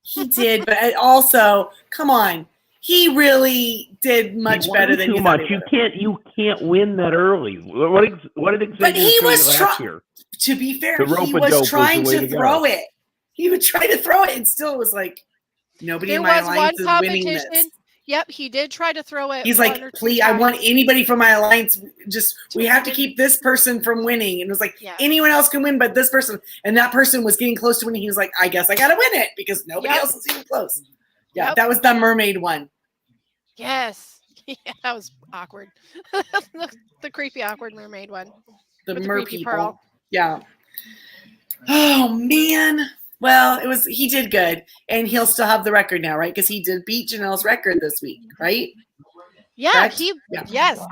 He did, but also, come on, he really did much better than too much. You can't win that early. What did Xavier But he was last year? To be fair, he was trying to throw it. He would try to throw it, and still was like, nobody in my alliance is winning this. Yep, he did try to throw it. He's like, please, I want anybody from my alliance. We have to keep this person from winning. And it was like, anyone else can win but this person. And that person was getting close to winning. He was like, I guess I got to win it because nobody else is even close. Yeah, that was the mermaid one. Yes. Yeah, that was awkward. the creepy, awkward mermaid one. The mer people. Pearl. Yeah. Oh, man. Well, he did good, and he'll still have the record now, right? Because he did beat Janelle's record this week, right? Yeah, yes.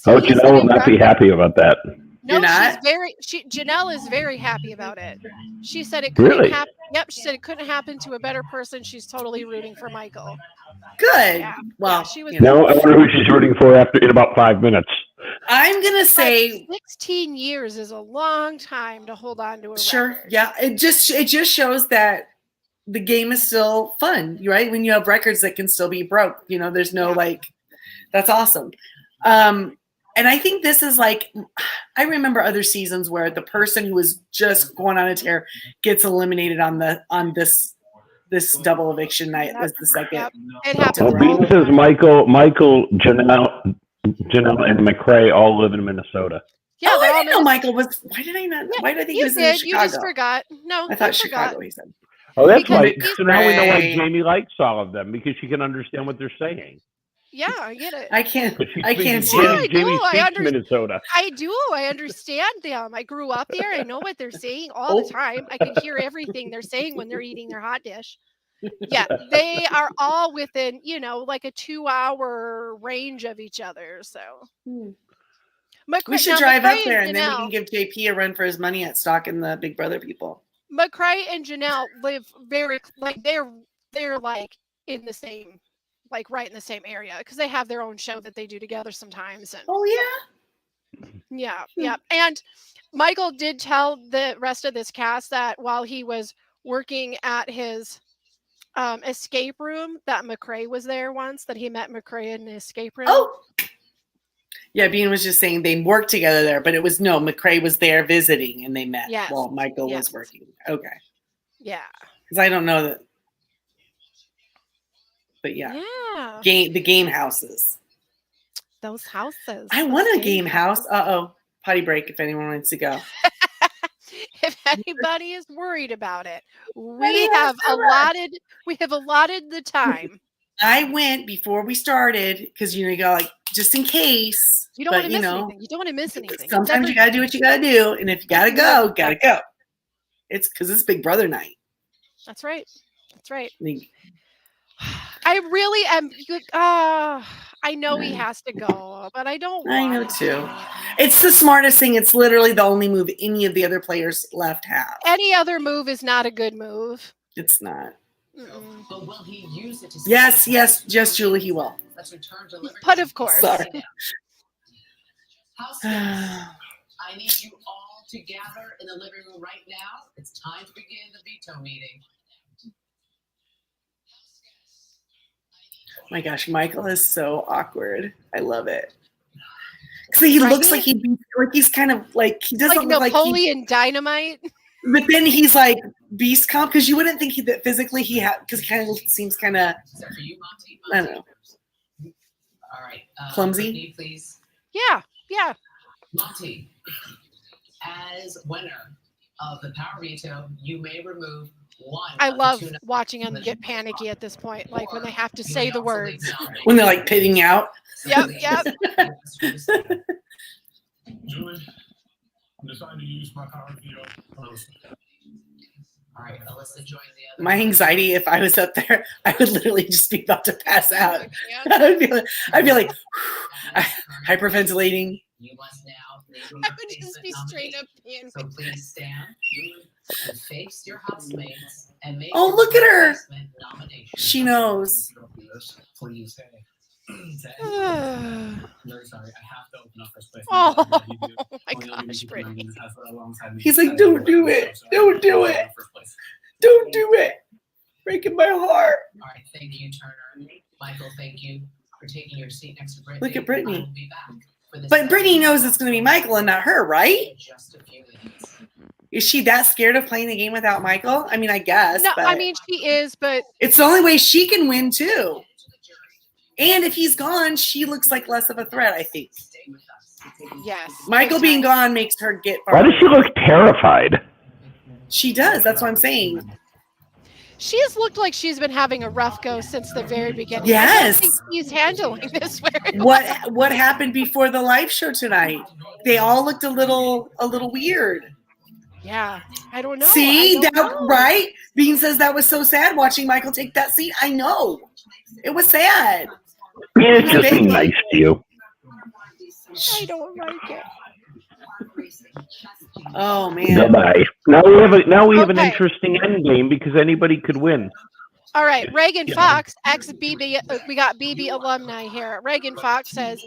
Oh, Janelle will not be happy about that. No, Janelle is very happy about it. She said it couldn't happen. Yep, she said it couldn't happen to a better person. She's totally rooting for Michael. Good. Yeah. Well, she was. Now I wonder who she's rooting for in about 5 minutes. I'm gonna say 16 years is a long time to hold on to a record. Yeah. It just shows that the game is still fun, right? When you have records that can still be broke, there's no that's awesome. And I think this is like, I remember other seasons where the person who was just going on a tear gets eliminated on this double eviction night as the second. Yep. It happened. Bean says Michael, Janelle, and McCrae all live in Minnesota. Yeah, I didn't know Michael was. Why did I not? Why did I think he was in Chicago? You just forgot. No, I thought Chicago. He said. Oh, that's why. So now we know why Jamie likes all of them because she can understand what they're saying. Yeah, I get it. I can't stand Jamie speaks Minnesota. I do. I understand them. I grew up there. I know what they're saying all the time. I can hear everything they're saying when they're eating their hot dish. Yeah, they are all within, like a 2-hour range of each other. So we should drive up there and then we can give JP a run for his money at stalking the Big Brother people. McCrae and Janelle live very they're like in the same, like right in the same area because they have their own show that they do together sometimes. And yeah. And Michael did tell the rest of this cast that while he was working at his escape room, that McCrae was there once, that he met McCrae in the escape room. Oh, yeah. Bean was just saying they worked together there, but McCrae was there visiting and they met while Michael was working. Okay. Yeah. Because I don't know that. But the game houses. Those houses. I want a game house. Potty break if anyone wants to go. If anybody is worried about it, we have allotted the time. I went before we started because you go just in case. You don't want to miss anything. You don't want to miss anything. Sometimes you gotta do what you gotta do, and if you gotta go, gotta go. It's because it's Big Brother night. That's right. I really am. I know he has to go, but I don't. I know too. It's the smartest thing. It's literally the only move any of the other players left have. Any other move is not a good move. It's not. But will he use it to yes, Julie, he will. Let's return to liberty. But of course. Sorry. I need you all to gather in the living room right now. It's time to begin the veto meeting. My gosh, Michael is so awkward. I love it. Because he looks like he's kind of like he doesn't look like Napoleon Dynamite. But then he's like beast comp because you wouldn't think that physically he had because he kind of seems kind of I don't know. All right, clumsy. Brittany, please. Yeah. Monty, as winner of the power veto, you may remove one. I love watching them get panicky at this point, like when they have to say the words. When they're like pitting out. Yep. Julie, I'm deciding to use my power veto. All right, Alyssa, join the other. My anxiety, if I was up there, I would literally just be about to pass out. I'd be like hyperventilating. You must now. I would just be straight up panicking. So please stand and face your housemates and make. Oh, look at her! She knows. Please. I'm very sorry. I have to open up this place. Oh my gosh, Brittany. He's like, don't do it. Don't do it. Don't do it. Breaking my heart. All right, thank you, Turner. Michael, thank you for taking your seat next to Brittany. Look at Brittany. I will be back for this but Brittany knows it's going to be Michael and not her, right? Just a few minutes. Is she that scared of playing the game without Michael? I mean, I guess. No, but I mean she is, but it's the only way she can win too. And if he's gone, she looks like less of a threat, I think. Yes. Michael being gone makes her get Why does she look terrified? She does. That's what I'm saying. She has looked like she's been having a rough go since the very beginning. Yes. I don't think he's handling this very What happened before the live show tonight? They all looked a little weird. Yeah, I don't know. See, right? Bean says that was so sad watching Michael take that seat. I know. It was sad. It's just being nice to you. I don't like it. Oh man. Bye. Now we have an interesting endgame because anybody could win. All right, Reagan Fox, ex-BB, we got BB alumni here. Reagan Fox says,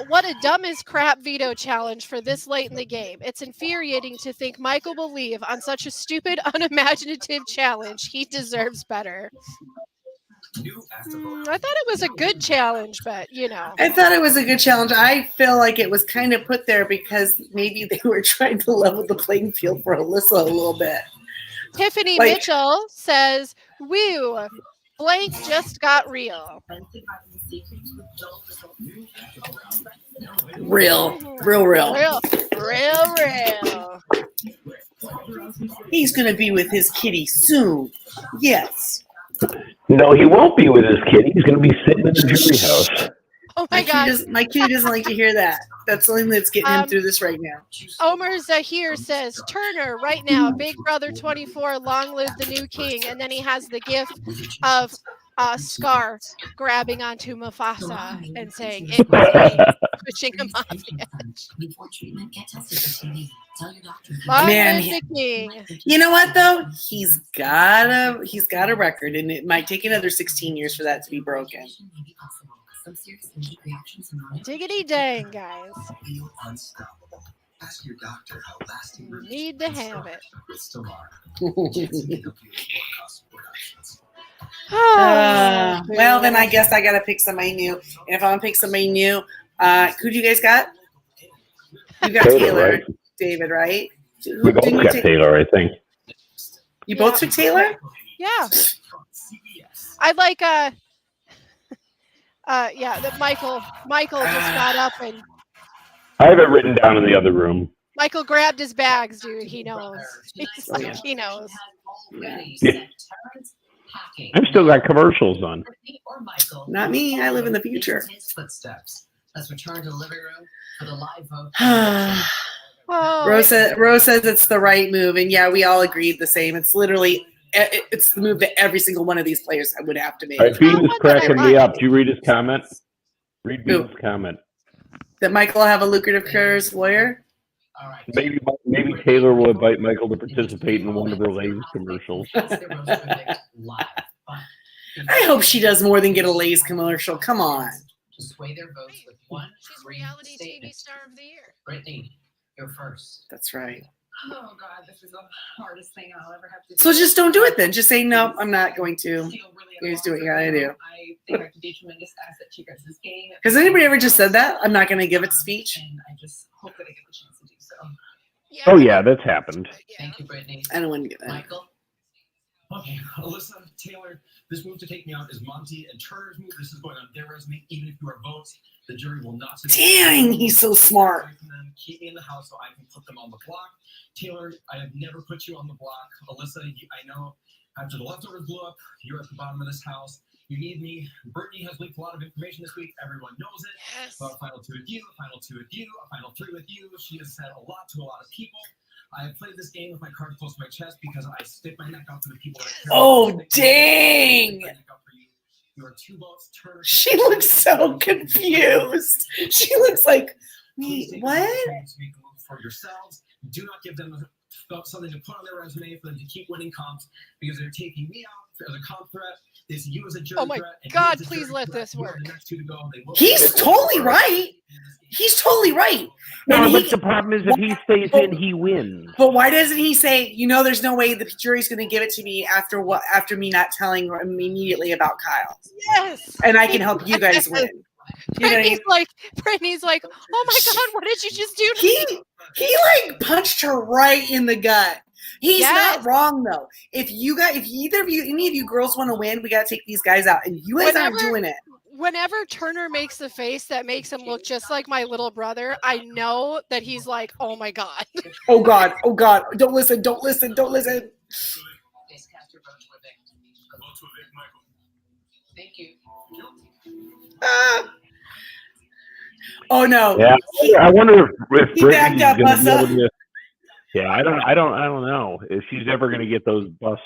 what a dumb as crap veto challenge for this late in the game. It's infuriating to think Michael will leave on such a stupid, unimaginative challenge. He deserves better. I thought it was a good challenge, but I thought it was a good challenge. I feel like it was kind of put there because maybe they were trying to level the playing field for Alyssa a little bit. Tiffany Mitchell says, woo, blank just got real. Real. He's going to be with his kitty soon. Yes. No, he won't be with his kid. He's going to be sitting in the jury house. Oh my God. My kitty doesn't like to hear that. That's something that's getting him through this right now. Omer Zahir says, Turner, right now, Big Brother 24, long live the new king. And then he has the gif of Scar grabbing onto Mufasa and saying, it was me, pushing him off the edge. Man, you know what though? He's got a record, and it might take another 16 years for that to be broken. Diggity dang, guys. Ask your doctor how lasting you need to have it. Well, then I guess I gotta pick somebody new. And if I want to pick somebody new, who do you guys got? You got Taylor, right? David, right? We both got Taylor, I think. You both took Taylor? Yeah. I like that Michael just got up and I have it written down in the other room. Michael grabbed his bags, dude. He knows. He knows. Yeah. I've still got commercials on. Not me. I live in the future. Let's return to the living room for the live vote. Rose says it's the right move, and yeah, we all agreed the same. It's literally it's the move that every single one of these players would have to make. All right, Bean is cracking me up. Do you read his comment? Read Bean's comment. That Michael will have a lucrative career as lawyer? All right. Maybe Taylor will invite Michael to participate in one of her Lay's commercials. I hope she does more than get a Lay's commercial. Come on. To sway their votes with one She's reality TV star of the year. Brittany, you're first. That's right. Oh God, this is the hardest thing I'll ever have to do. So just don't do it then. Just say no. I'm not going to. You just do what you gotta do. I think I could be a tremendous asset to you guys' game. Has anybody ever just said that? I'm not going to give it speech. And I just hope that I get the chance to do so. Yeah. Oh yeah, that's happened. Thank you, Brittany. I don't want to get that. Michael. Okay, Alyssa, Taylor, this move to take me out is Monty and Turner's move. This is going on their resume. Even if you are votes, the jury will not. Dang, he's so smart. Keep me in the house so I can put them on the block. Taylor, I have never put you on the block. Alyssa, I know after the leftovers blew up, you're at the bottom of this house. You need me. Brittany has leaked a lot of information this week. Everyone knows it. Yes. About final two with you, a final two with you, a final three with you. She has said a lot to a lot of people. I have played this game with my cards close to my chest because I stick my neck out for the people that I care about. Oh, dang. You are two votes. Turner. She looks so confused. She looks like, wait, what? For yourselves, do not give them something to put on their resume for them to keep winning comps because they're taking me out as a comp threat. They see you as a jury Oh my threat. God, please let this work. He's totally right. He's totally right. No, but the problem is if he stays in, he wins. But why doesn't he say, there's no way the jury's going to give it to me after me not telling immediately about Kyle? Yes. And I can help you guys win. Brittany's like, oh my God, what did you just do to me? He like punched her right in the gut. He's not wrong though. If any of you girls want to win, we got to take these guys out, and you guys aren't doing it. whenever Turner makes the face that makes him look just like my little brother, I know that he's like, oh my God. Oh God, oh God. Don't listen, don't listen, don't listen. Thank you. Ah. Oh no. Yeah, I wonder if He backed Brittany's up, going to be able Bussa. to. Yeah, I don't know if she's ever going to get those bus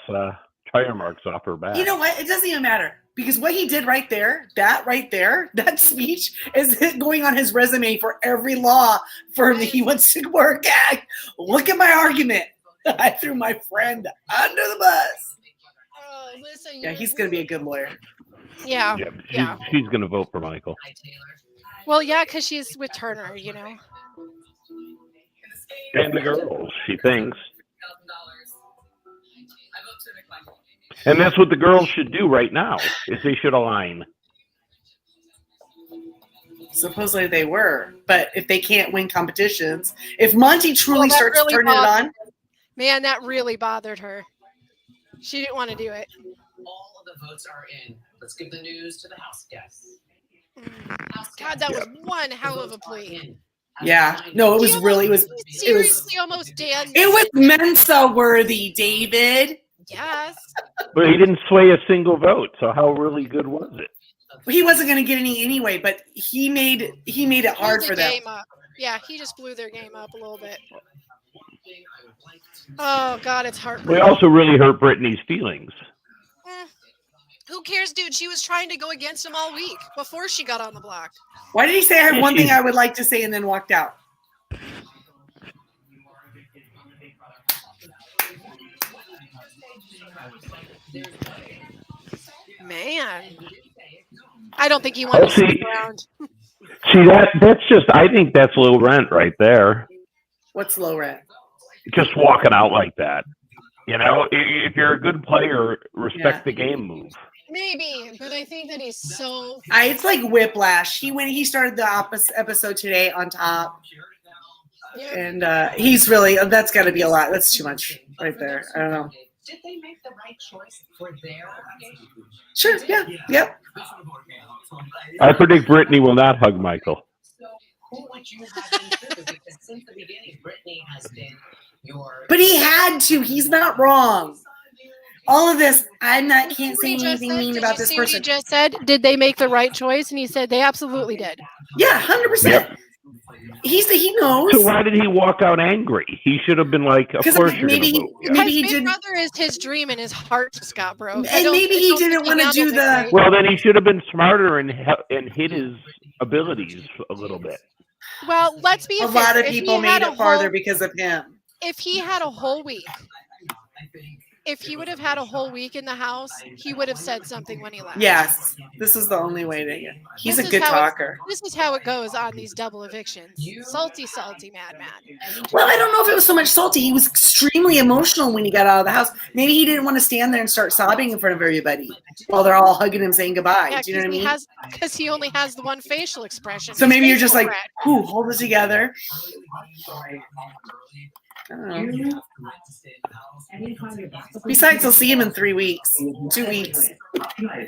tire marks off her back. You know what? It doesn't even matter because what he did right there, that speech is going on his resume for every law firm that he wants to work at. Look at my argument. I threw my friend under the bus. Oh, listen. Yeah, he's going to be a good lawyer. Yeah. She's going to vote for Michael. Well, yeah, because she's with Turner, you know. And the girls, she thinks. And that's what the girls should do right now, is they should align. Supposedly they were, but if they can't win competitions, if Monty truly starts really turning it on. Man, that really bothered her. She didn't want to do it. All of the votes are in. Let's give the news to the House guests. God, that was one hell of a plea. Yeah, no, it was really, seriously almost Dan. It was Mensa worthy, David. Yes. But he didn't sway a single vote, so how really good was it? He wasn't going to get any anyway, but he made it hard for them. Yeah, he just blew their game up a little bit. Oh God, it's heartbreaking. It also really hurt Brittany's feelings. Who cares, dude? She was trying to go against him all week before she got on the block. Why did he say I have one thing I would like to say and then walked out? Man, I don't think he wanted to stick around. See, that's just, I think that's low rent right there. What's low rent? Just walking out like that. You know, if you're a good player, respect the game move. Maybe, but I think that he's so. It's like whiplash. He started the episode today on top, and he's really that's got to be a lot. That's too much right there. I don't know. Did they make the right choice for their engagement? Sure. Yeah. Yep. I predict Brittany will not hug Michael. So who would you have included? Because since the beginning, Brittany has been your. But he had to. He's not wrong. All of this, can't say anything mean about this person. He just said, did they make the right choice? And he said they absolutely did. Yeah, 100%. He knows. So why did he walk out angry? He should have been like, of course you're going to vote. Maybe he didn't. Brother is his dream and his heart just got broke. And maybe he didn't want to do the. Well, then he should have been smarter and hid his abilities a little bit. Well, let's be fair. A lot of people made it farther because of him. If he had a whole week. If he would have had a whole week in the house, he would have said something when he left. Yes, this is the only way to get. He's a good talker. This is how it goes on these double evictions. Salty, mad. Well, I don't know if it was so much salty. He was extremely emotional when he got out of the house. Maybe he didn't want to stand there and start sobbing in front of everybody while they're all hugging him, saying goodbye. Yeah, do you know what I mean? Because he only has the one facial expression. So maybe you're just like, "Whew, hold it together." Besides, I'll see him in 3 weeks, 2 weeks, 2.5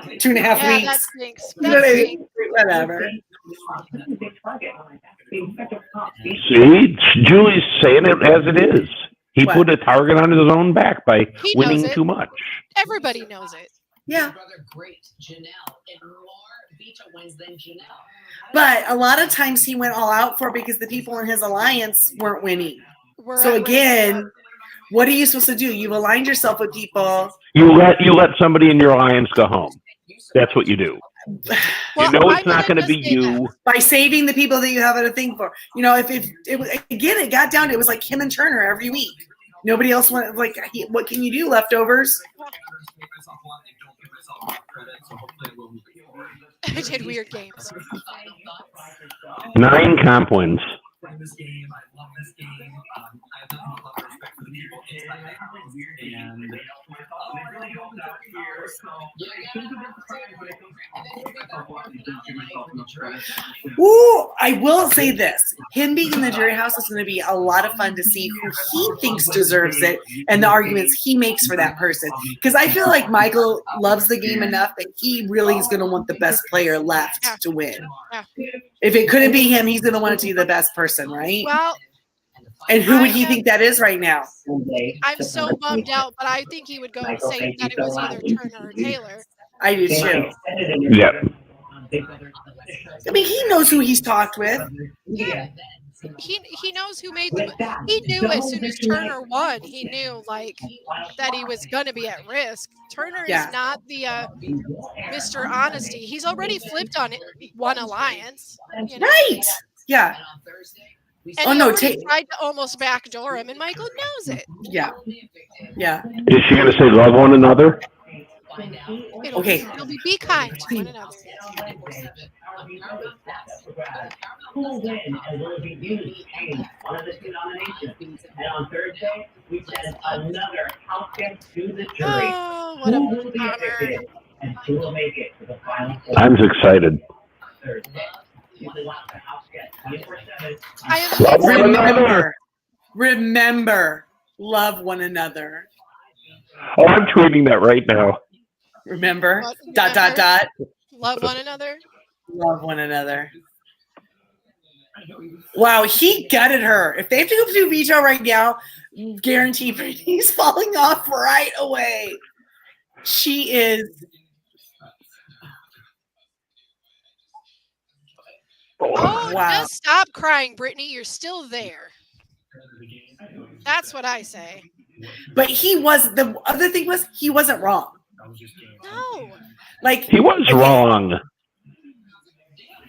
weeks. That stinks. Whatever. See, Julie's saying it as it is. He put a target on his own back by winning too much. Everybody knows it. Yeah. Great, Janelle, and more Veto wins than Janelle. But a lot of times he went all out for it because the people in his alliance weren't winning. So again, what are you supposed to do? You've aligned yourself with people. You let somebody in your alliance go home. That's what you do. Well, you know it's not going to be you. By saving the people that you have a thing for. You know, if it got down to it was like him and Turner every week. Nobody else wanted, like, what can you do? Leftovers? I did weird games. 9 comp wins. Ooh, I will say this. Him being in the jury house is going to be a lot of fun to see who he thinks deserves it and the arguments he makes for that person. Because I feel like Michael loves the game enough that he really is going to want the best player left to win. Yeah. If it couldn't be him, he's going to want it to be the best person, right? Well, and who would he think that is right now? I'm so bummed out, but I think he would go and say that it was either Turner or Taylor. I do too. Yeah. I mean, he knows who he's talked with. Yeah. He knows who made the. He knew as soon as Turner won, he knew like that he was going to be at risk. Turner is not the Mr. Honesty. He's already flipped on it, one alliance. You know? Right. Yeah. And he already tried to almost backdoor him, and Michael knows it. Yeah. Yeah. Is she going to say love one another? It'll be kind to one another. Who will win and will it be you, Amy, one of the two nominations? And on Thursday, we send another house guest to the jury. Oh, what who will be evicted and who will make it to the final four? I'm excited. Thursday. Remember, love one another. Oh, I'm tweeting that right now. Remember, what, dot. Love one another. Love one another. Wow, he gutted her. If they have to go through Veto right now, guarantee Brittany's falling off right away. She is. Oh, wow. Just stop crying, Brittany. You're still there. That's what I say. But the other thing was he wasn't wrong. No. Like he was wrong.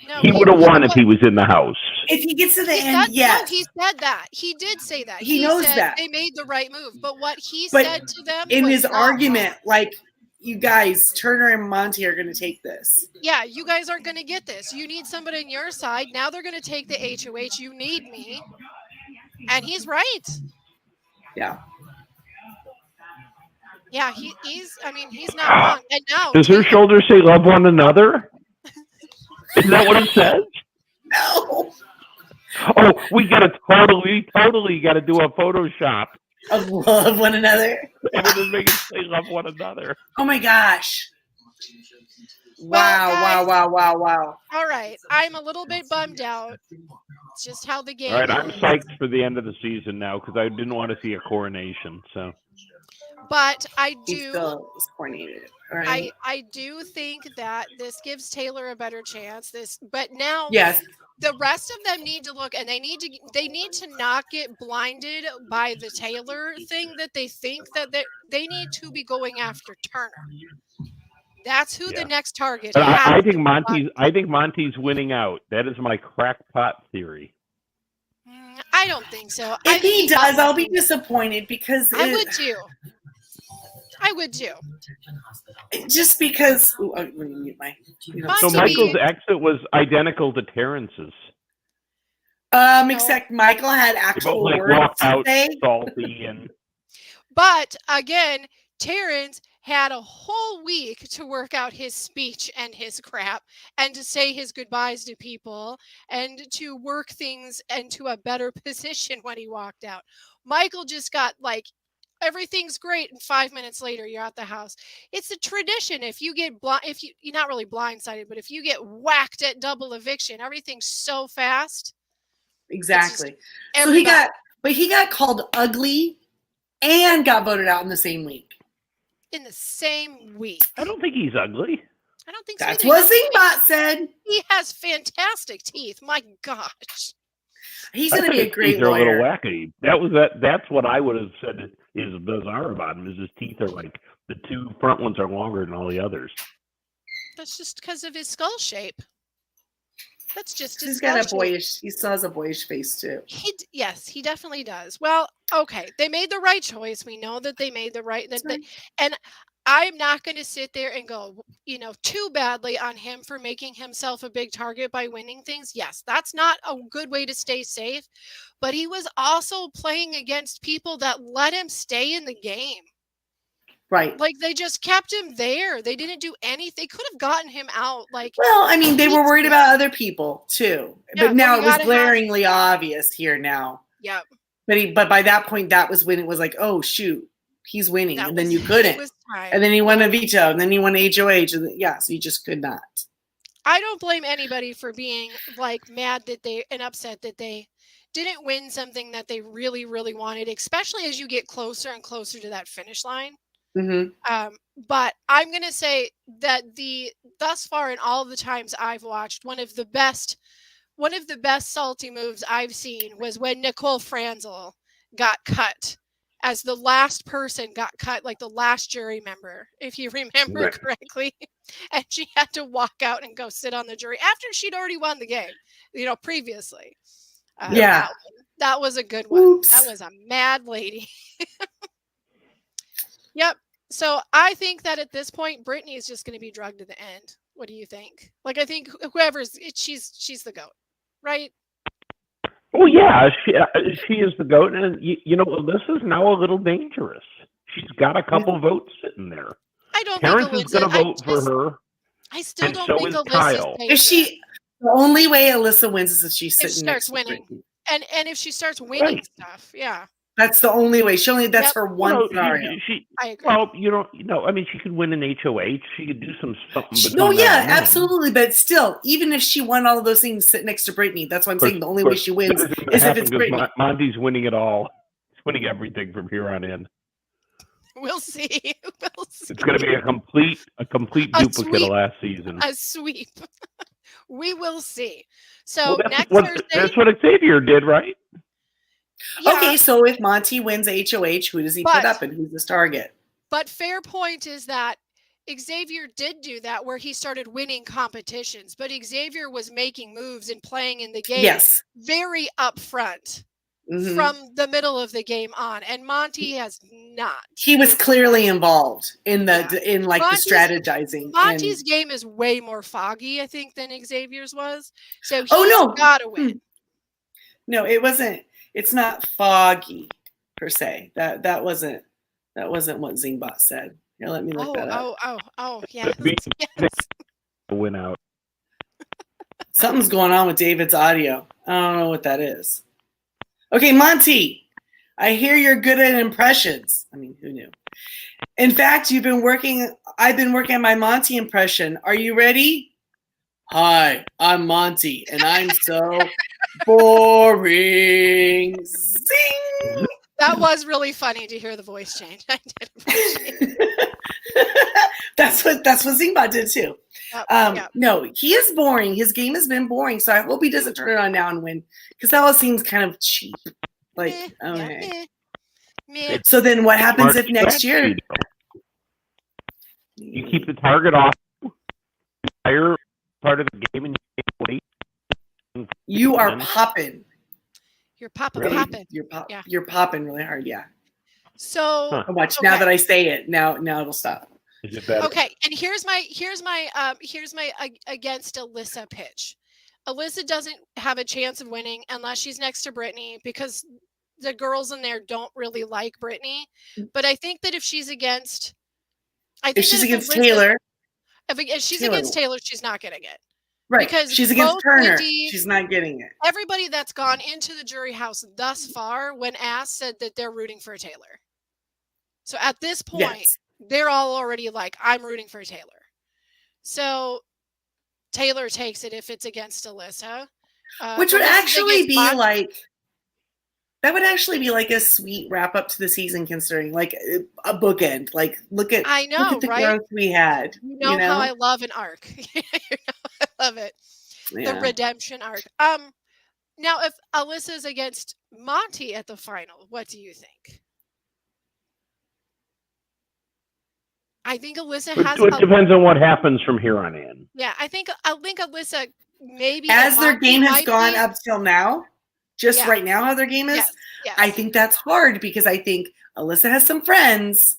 No, he would have won if he was in the house. If he gets to the end, yes. No, he said that. He did say that. He knows said that. They made the right move. But what he said to them in was his not argument, wrong. like, you guys, Turner and Monty are going to take this. Yeah, you guys aren't going to get this. You need somebody on your side. Now they're going to take the HOH. You need me. And he's right. Yeah. Yeah, he's not wrong. And now does her shoulder say love one another? Is that what it says? No. Oh, we totally got to do a Photoshop of love one another. And we'll just make it say love one another. Oh my gosh. Wow, wow. All right. I'm a little bit bummed out. It's just how the game All right, I'm psyched for the end of the season now because I didn't want to see a coronation. So, but I do. He still is coronated. Right. I do think that this gives Taylor a better chance. But now, yes, the rest of them need to look, and they need to not get blinded by the Taylor thing that they think that they need to be going after Turner. That's who the next target. But I think Monty's winning out. That is my crackpot theory. I don't think so. If he does, I'll be disappointed because I would too. Just because. Ooh, let me mute so Michael's exit was identical to Terrence's. Except Michael had actual words to say. Salty and. But again, Terrence had a whole week to work out his speech and his crap and to say his goodbyes to people and to work things into a better position when he walked out. Michael just got like, everything's great, and 5 minutes later you're at the house. It's a tradition. If you get you're not really blindsided, but if you get whacked at double eviction, everything's so fast. Exactly. So he got called ugly and got voted out in the same week. In the same week. I don't think he's ugly. I don't think so. That's what zingbot said. He has fantastic teeth. My gosh. He's going to be a great lawyer. A little wacky. That's what I would have said is bizarre about him. Is his teeth are like the two front ones are longer than all the others. That's just because of his skull shape. That's just his He's skull got a shape. boyish. He still has a boyish face too. Yes, he definitely does. Well, okay, they made the right choice. We know that they made the right. And I'm not going to sit there and go, too badly on him for making himself a big target by winning things. Yes, that's not a good way to stay safe, but he was also playing against people that let him stay in the game. Right. Like, they just kept him there. They didn't do anything. They could have gotten him out. Like, well, I mean, they were worried about other people too, Yeah, but now but it you was gotta glaringly obvious here now. yeah, But by that point, that was when it was like, oh shoot, he's winning, that and then was you couldn't, it was time. and then he won Yeah. a veto, and then he won HOH, and yeah, so you just could not. I don't blame anybody for being like mad and upset that they didn't win something that they really, really wanted, especially as you get closer and closer to that finish line. Mm-hmm. But I'm going to say that thus far in all of the times I've watched, one of the best salty moves I've seen was when Nicole Franzel got cut as the last person got cut, like the last jury member, if you remember correctly. And she had to walk out and go sit on the jury after she'd already won the game, previously. Yeah. That was a good one. Oops. That was a mad lady. Yep. So I think that at this point, Brittany is just going to be drugged to the end. What do you think? Like, I think she's the GOAT, right? Oh yeah, she is the GOAT, and Alyssa's now a little dangerous. She's got a couple votes sitting there. I don't Terrence think is going to vote for her. I still and don't so think is Alyssa's Kyle. dangerous. The only way Alyssa wins is if she sits next to winning. Brittany. And if she starts winning stuff, yeah. That's the only way. That's her one scenario. I agree. Well, I mean, she could win an HOH. She could do something. No, yeah, absolutely. But still, even if she won all of those things, sit next to Brittany. That's why I'm saying the only way she wins is if it's Brittany. Monty's winning it all. He's winning everything from here on in. We'll see. It's going to be a complete duplicate of last season. A sweep. We will see. So next Thursday, that's what Xavier did, right? Yeah. Okay, so if Monty wins HOH, who does he put up and who's his target? But fair point is that Xavier did do that where he started winning competitions, but Xavier was making moves and playing in the game very upfront from the middle of the game on, and Monty has not. He was clearly involved in the strategizing. Monty's game is way more foggy, I think, than Xavier's was. So he's gotta win. No, it wasn't. It's not foggy per se. That wasn't what Zingbot said. Here, let me look that up. Oh, yes. Win out. Something's going on with David's audio. I don't know what that is. Okay, Monty, I hear you're good at impressions. I mean, who knew? In fact, I've been working on my Monty impression. Are you ready? Hi, I'm Monty, and I'm so boring. Zing! That was really funny to hear the voice change. I did appreciate it. That's what Zingbot did too. No, he is boring. His game has been boring, so I hope he doesn't turn it on now and win, because that all seems kind of cheap. Like, okay. So then what happens if next year? You keep the target off entire part of the game and you wait. You are popping. You're popping. You're popping really hard, yeah. So watch now that I say it. Now it'll stop. Is it better? Okay, and here's my against Alyssa pitch. Alyssa doesn't have a chance of winning unless she's next to Brittany, because the girls in there don't really like Brittany. But I think that if she's against Taylor, if she's against Taylor, she's not getting it. Right. Because she's against Turner. She's not getting it. Everybody that's gone into the jury house thus far, when asked, said that they're rooting for Taylor. So at this point, they're all already like, I'm rooting for Taylor. So Taylor takes it if it's against Alyssa. Which would actually be like, that would actually be like a sweet wrap up to the season, considering like a bookend. Like, look at the growth we had. You know how I love an arc. I love it. Yeah. The redemption arc. Now if Alyssa's against Monty at the final, what do you think? I think Alyssa has. It depends on what happens from here on in. Yeah, I think Alyssa maybe as their game has gone up till now, right now how their game is. Yes. I think that's hard because I think Alyssa has some friends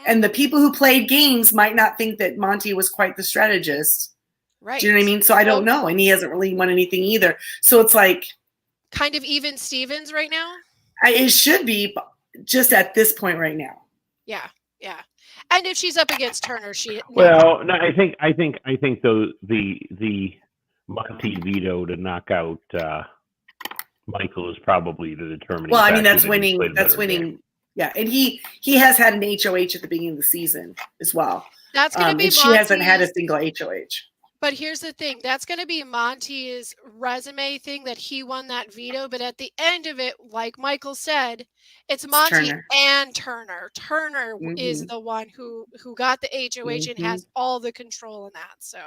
And the people who played games might not think that Monty was quite the strategist. Right. Do you know what I mean? So I don't know. And he hasn't really won anything either. So it's like kind of even Stevens right now. It should be just at this point right now. Yeah. Yeah. And if she's up against Turner, well, no, I think though the Monty veto to knock out Michael is probably the determining. Well, I mean factor that's winning. That's winning. Game. Yeah, and he has had an HOH at the beginning of the season as well. That's going to be. And she hasn't had a single HOH. But here's the thing: that's going to be Monty's resume thing that he won that veto. But at the end of it, like Michael said, it's Monty and Turner. Turner is the one who got the HOH and has all the control in that. So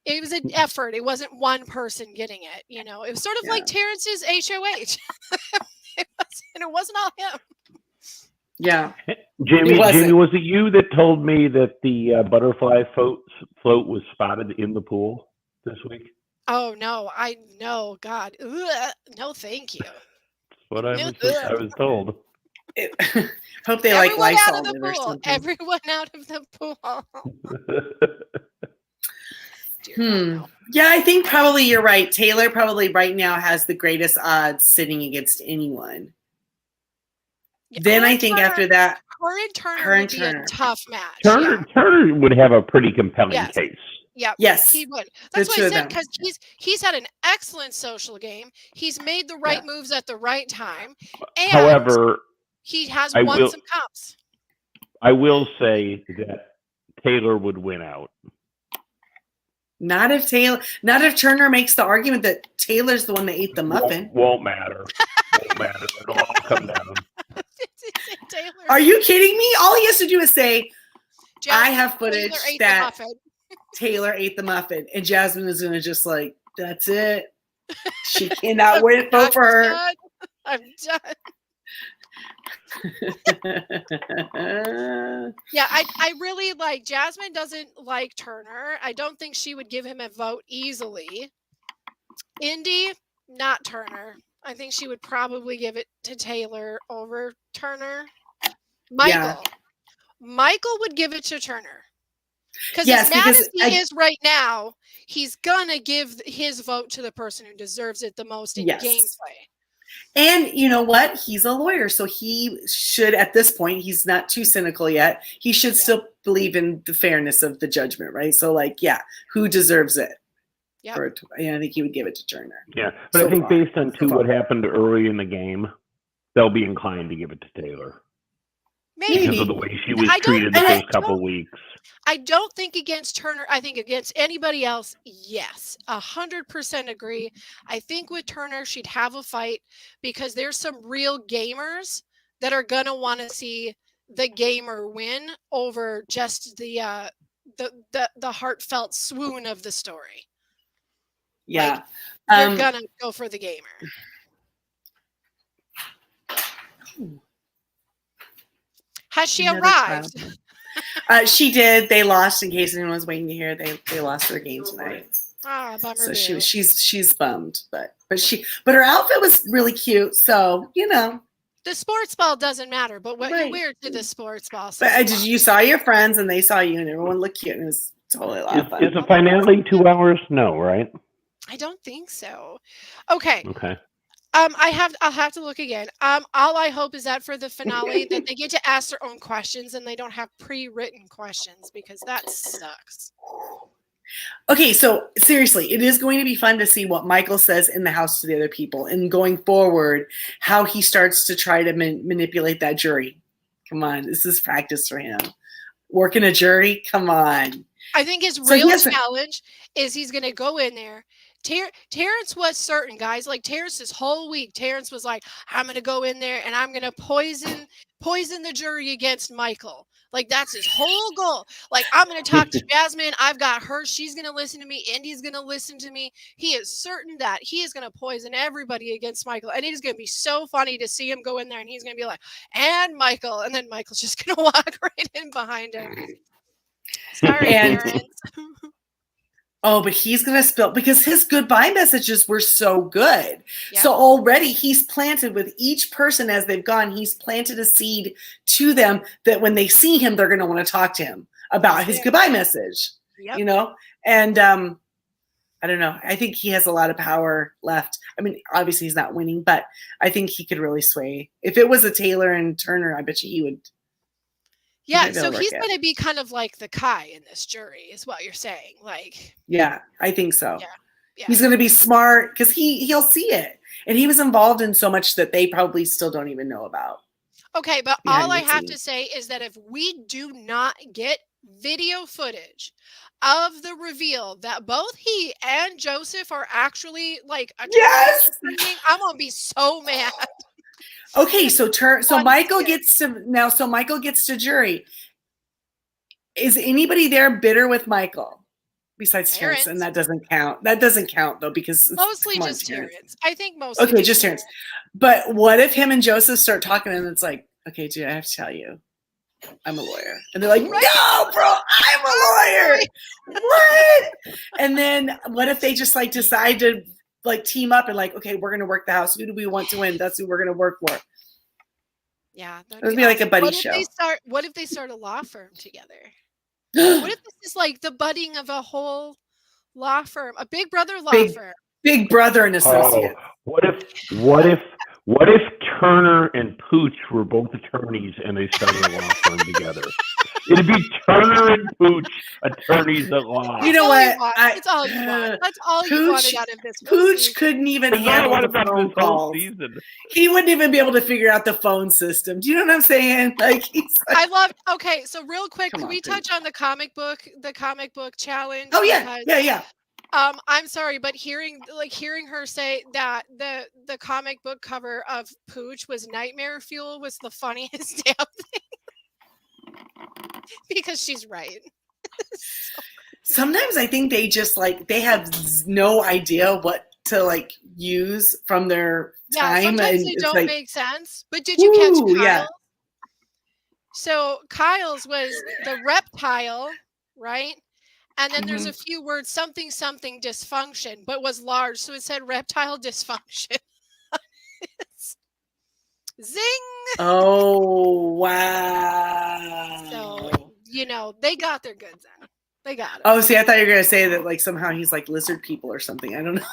it was an effort. It wasn't one person getting it. You know, it was sort of like Terrence's HOH. It wasn't all him. Yeah. Jamie, was it you that told me that the butterfly float was spotted in the pool this week? Oh, no. God. Ugh, no, thank you. That's what I was told. Hope they Everyone like Lysol out of the or pool. something. Everyone out of the pool. Yeah, I think probably you're right. Taylor probably right now has the greatest odds sitting against anyone. Yeah, then I think after that, her and Turner would be a tough match. Turner would have a pretty compelling case. Yeah. Yes. He would. That's what I said, because he's had an excellent social game. He's made the right moves at the right time. And however, he has won some cups. I will say that Taylor would win out. Not if Turner makes the argument that Taylor's the one that ate the muffin. Won't matter. Won't matter. It'll all come down. Are you kidding me? All he has to do is say, I have footage that Taylor ate the muffin. And Jasmine is going to just like, that's it. She cannot wait to vote for her. I'm done. Yeah, I really like Jasmine doesn't like Turner. I don't think she would give him a vote easily. Indy, not Turner. I think she would probably give it to Taylor over Turner. Michael would give it to Turner. Because as mad as he is right now, he's gonna give his vote to the person who deserves it the most in gameplay. And you know what? He's a lawyer, so he should, at this point, he's not too cynical yet. He should still believe in the fairness of the judgment, right? So, who deserves it? Yeah, I think he would give it to Turner. Yeah, but I think based on what happened early in the game, they'll be inclined to give it to Taylor. Maybe. Because of the way she was treated the first couple weeks. I don't think against Turner. I think against anybody else, yes. 100% agree. I think with Turner, she'd have a fight because there's some real gamers that are going to want to see the gamer win over just the heartfelt swoon of the story. Yeah. They're going to go for the gamer. Has she arrived? She did. They lost. In case anyone was waiting to hear, they lost their game tonight. Ah, bummer. So she's bummed, but her outfit was really cute. So the sports ball doesn't matter, but what you wear to the sports ball. But you saw your friends and they saw you, and everyone looked cute, and it was totally a lot of fun. Is the finale 2 hours? No, right? I don't think so. Okay. Okay. I'll have to look again. All I hope is that for the finale that they get to ask their own questions and they don't have pre-written questions, because that sucks. Okay, so seriously, it is going to be fun to see what Michael says in the house to the other people, and going forward, how he starts to try to manipulate that jury. Come on, this is practice for him. Working a jury, come on. I think his real challenge is he's going to go in there. Terrence was certain, guys. Like Terrence, this whole week, Terrence was like, I'm going to go in there and I'm going to poison the jury against Michael. Like, that's his whole goal. Like, I'm going to talk to Jasmine. I've got her. She's going to listen to me. Indy's going to listen to me. He is certain that he is going to poison everybody against Michael. And it is going to be so funny to see him go in there and he's going to be like, and Michael. And then Michael's just going to walk right in behind him. Sorry, Terrence. Oh, but he's going to spill because his goodbye messages were so good. Yep. So already he's planted with each person as they've gone, he's planted a seed to them that when they see him, they're going to want to talk to him about his goodbye message, Yep. you know? And I don't know. I think he has a lot of power left. I mean, obviously he's not winning, but I think he could really sway. If it was a Taylor and Turner, I bet you he would. Yeah, so he's going to be kind of like the Kai in this jury, is what you're saying. Like, yeah, I think so. Yeah. He's going to be smart because he'll see it, and he was involved in so much that they probably still don't even know about. Okay, but all I have to say is that if we do not get video footage of the reveal that both he and Joseph are actually like yes, I'm gonna be so mad. Okay, so Michael gets to jury. Is anybody there bitter with Michael besides Terrence? And that doesn't count. That doesn't count though because mostly just Terrence. I think mostly. Okay, just Terrence. But what if him and Joseph start talking and it's like, okay, dude, I have to tell you, I'm a lawyer, and they're like, no, bro, I'm a lawyer. What? And then what if they just like decide to like team up and like, okay, we're gonna work the house. Who do we want to win? That's who we're gonna work for. Yeah, it would be like a buddy show. What if they start a law firm together? What if this is like the budding of a whole law firm, a Big Brother law firm? Big Brother and Associates. What if Turner and Pooch were both attorneys and they started a law firm together? It'd be Turner and Pooch, attorneys at law. You know what? It's all you want. That's all you wanted out of this. Pooch couldn't even handle the phone calls. He wouldn't even be able to figure out the phone system. Do you know what I'm saying? Like, okay, so real quick, can we touch on the comic book challenge? Oh yeah. I'm sorry, but hearing her say that the comic book cover of Pooch was nightmare fuel was the funniest damn thing. Because she's right. Sometimes I think they just they have no idea what to use from their time. Sometimes they don't make sense. But did you catch Kyle's? Yeah. So Kyle's was the reptile, right? And then there's a few words, something dysfunction, but was large. So it said reptile dysfunction. Zing! Oh, wow. So, they got their goods out. They got it. Oh, see, I thought you were going to say that somehow he's lizard people or something. I don't know.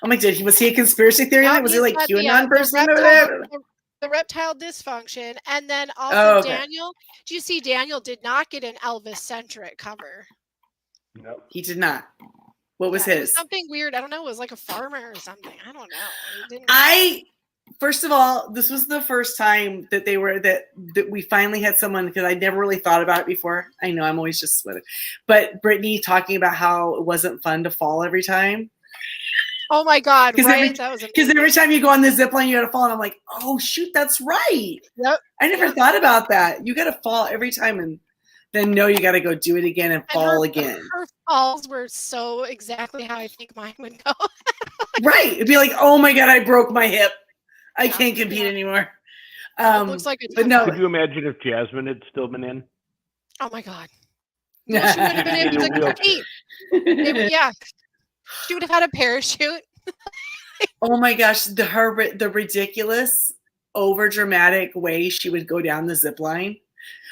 I'm like, was he a conspiracy theory? Was he QAnon person over there? The reptile dysfunction. And then also Daniel. Do you see Daniel did not get an Elvis-centric cover? No, he did not. What was his? It was something weird. I don't know. It was like a farmer or something. I don't know. First of all, this was the first time that that we finally had someone, because I never really thought about it before. I know I'm always just with it, but Brittany talking about how it wasn't fun to fall every time. Oh my God! Right? Because every time you go on the zip line, you got to fall, and I'm like, oh shoot, that's right. Yep. I never thought about that. You got to fall every time, and then you got to go do it again and fall again. Her falls were so exactly how I think mine would go. Right. It'd be like, oh my God, I broke my hip. I can't compete anymore. Looks like but no. Could you imagine if Jasmine had still been in? Oh my God. Well, she would have been able to compete. She would have had a parachute. Oh my gosh, the ridiculous, over dramatic way she would go down the zip line.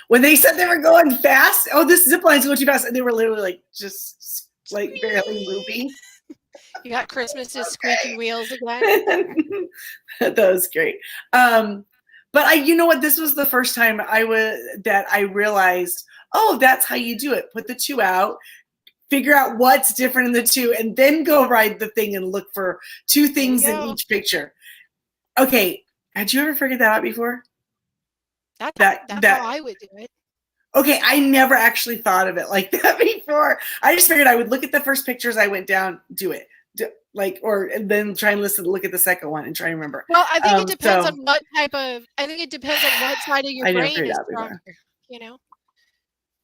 When they said they were going fast, this zip line's going too fast, and they were literally just barely moving. You got Christmas's squeaky wheels again. That was great. But you know what? This was the first time I realized, that's how you do it. Put the two out, figure out what's different in the two, and then go ride the thing and look for two things in each picture. Okay. Had you ever figured that out before? That's how I would do it. Okay, I never actually thought of it like that before. I just figured I would look at the first pictures I went down, do it. And then try and look at the second one and try and remember. Well, I think it depends on what type of. I think it depends on what side of your brain is stronger.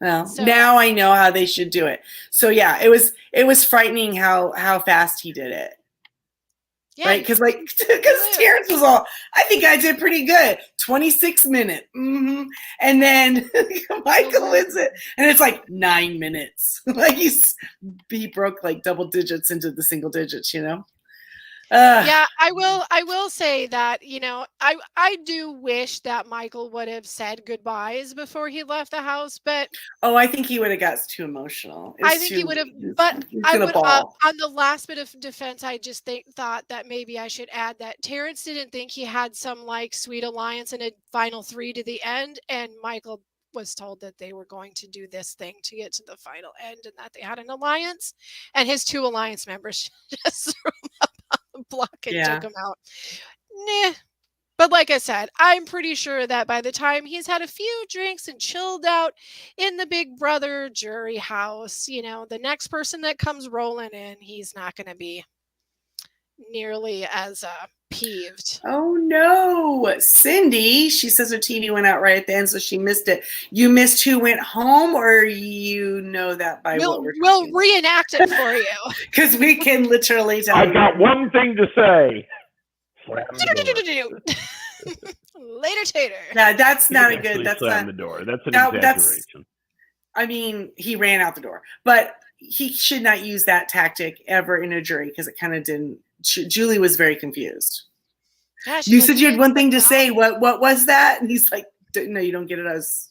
Well, now I know how they should do it. So yeah, it was frightening how fast he did it. Yeah, right? Because Terrence was all, I think I did pretty good. 26 minutes. Mm-hmm. And then Michael wins it. And it's like 9 minutes. Like he broke like double digits into the single digits, you know? Yeah, I will say that, you know, I do wish that Michael would have said goodbyes before he left the house, but I think he would have got too emotional. I think he would have, but I would, on the last bit of defense, I just thought that maybe I should add that Terrence didn't think he had some like sweet alliance in a final 3 to the end, and Michael was told that they were going to do this thing to get to the final end and that they had an alliance, and his 2 alliance members just threw him up on the block and took him out. Nah. But like I said, I'm pretty sure that by the time he's had a few drinks and chilled out in the Big Brother jury house, you know, the next person that comes rolling in, he's not going to be nearly as peeved. Oh no, Cindy, she says her TV went out right at the end, so she missed it. You missed who went home, or you know that by what we're talking? We'll reenact it for you. Because we can literally tell I've got one thing to say. Later, Tater. Yeah, that's not a good. That's slam not the door. That's an exaggeration. I mean, he ran out the door, but he should not use that tactic ever in a jury because it kind of didn't. Julie was very confused. Yeah, you said you had one thing to say. What was that? And he's like, "No, you don't get it as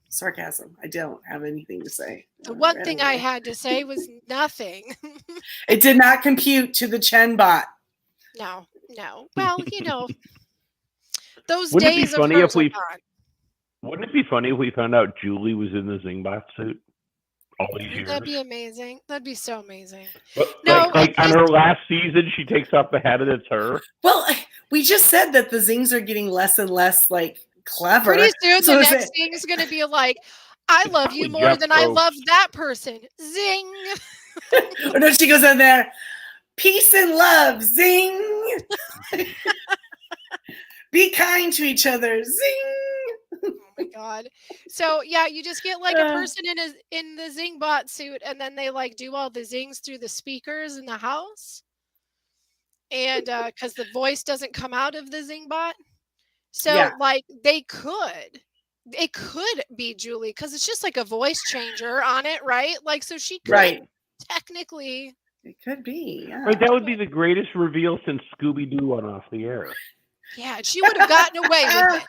sarcasm. I don't have anything to say." The one thing I had to say was nothing. It did not compute to the Chen bot. No. Well, you know, those days of hers are gone. Wouldn't it be funny if we found out Julie was in the zingbot suit all these years? That'd be amazing. That'd be so amazing. But, like on her last season, she takes off the hat and it's her. Well, we just said that the zings are getting less and less like clever. Pretty soon, the next thing is going to be like, "I love you more than I love that person." Zing. Or then she goes in there, "Peace and love, zing." Be kind to each other, zing. Oh my god! So yeah, you just get like a person in the zingbot suit, and then they like do all the zings through the speakers in the house, and because the voice doesn't come out of the zingbot, so like it could be Julie because it's just like a voice changer on it, right? Like so she could technically. It could be. Yeah. Right, that would be the greatest reveal since Scooby-Doo went off the air. Yeah, she would have gotten away with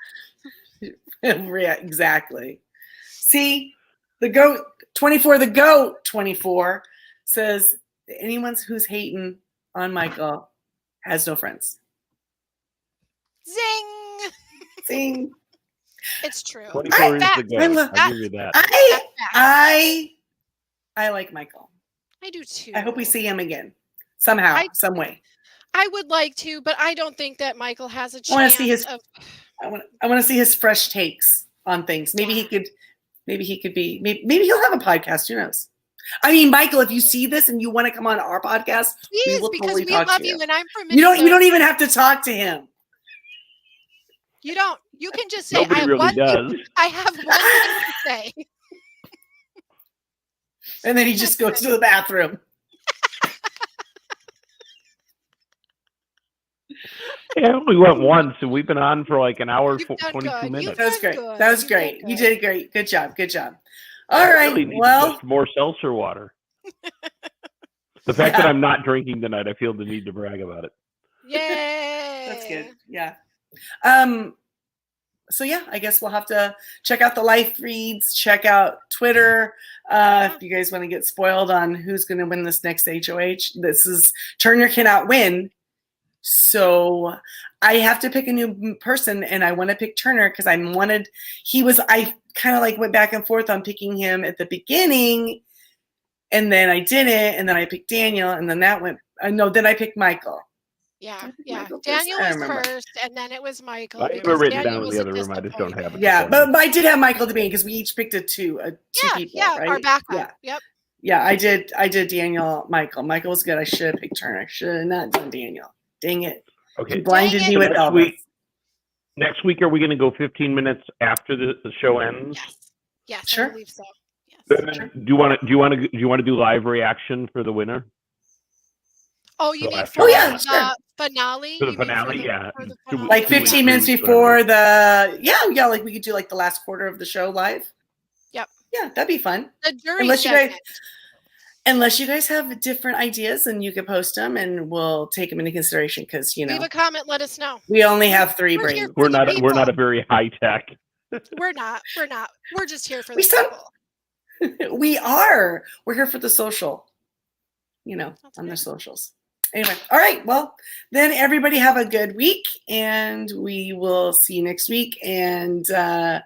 it. Yeah, exactly. See, the goat 24, the goat 24 says anyone who's hating on Michael has no friends. Zing! Zing. It's true. 24 is the goat. I'll give you that. I like Michael. I do too. I hope we see him again somehow, some way. I would like to, but I don't think that Michael has a chance. I want to see his fresh takes on things. Maybe he could be. Maybe he'll have a podcast. Who knows? I mean, Michael, if you see this and you want to come on our podcast, please, because we love you, and I'm from. You don't even have to talk to him. You don't. You can just say, Nobody really does. I have one thing to say. And then he just goes to the bathroom. Yeah, we went once, and we've been on for like an hour, 22 minutes. That was great. That was great. You did great. Good job. Good job. All right. Really well, more seltzer water. The fact that I'm not drinking tonight, I feel the need to brag about it. Yay! That's good. Yeah. So yeah, I guess we'll have to check out the live reads, check out Twitter. If you guys want to get spoiled on who's going to win this next HOH, this is Turner cannot win. So I have to pick a new person, and I want to pick Turner because I kind of like went back and forth on picking him at the beginning, and then I didn't, and then I picked Daniel, and then then I picked Michael. Yeah. Daniel was first, and then it was Michael. I have it written down in the other room. I just don't have it. Yeah, but I did have Michael to be because we each picked two people. Yeah, right? Our backup. Yeah. Yep. Yeah, I did Daniel, Michael. Michael was good. I should have picked Turner. I should have not done Daniel. Dang it. Okay. He blinded me with Elvis. Next week, are we going to go 15 minutes after the show ends? Yes, sure. I believe so. Yes. Do you want to do live reaction for the winner? Oh, you mean last for yeah, the sure. finale? For the You mean finale, yeah. for the Two- finale? Like two weeks, 15 minutes 3 weeks, before the yeah, like we could do like the last quarter of the show live. Yep. Yeah, that'd be fun. The jury Unless segment. unless you guys have different ideas, and you can post them, and we'll take them into consideration because Leave a comment. Let us know. we only have 3 We're here brains. for the We're not a people. very high tech. We're not. We're just here for We the sound- people. We are. We're here for the social. That's On the good. socials. Anyway, all right. Well, then everybody have a good week, and we will see you next week. And that's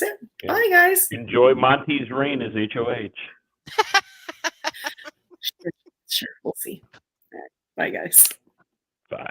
it. Yeah. Bye, guys. Enjoy Monty's reign as HOH. Sure. We'll see. All right. Bye, guys. Bye.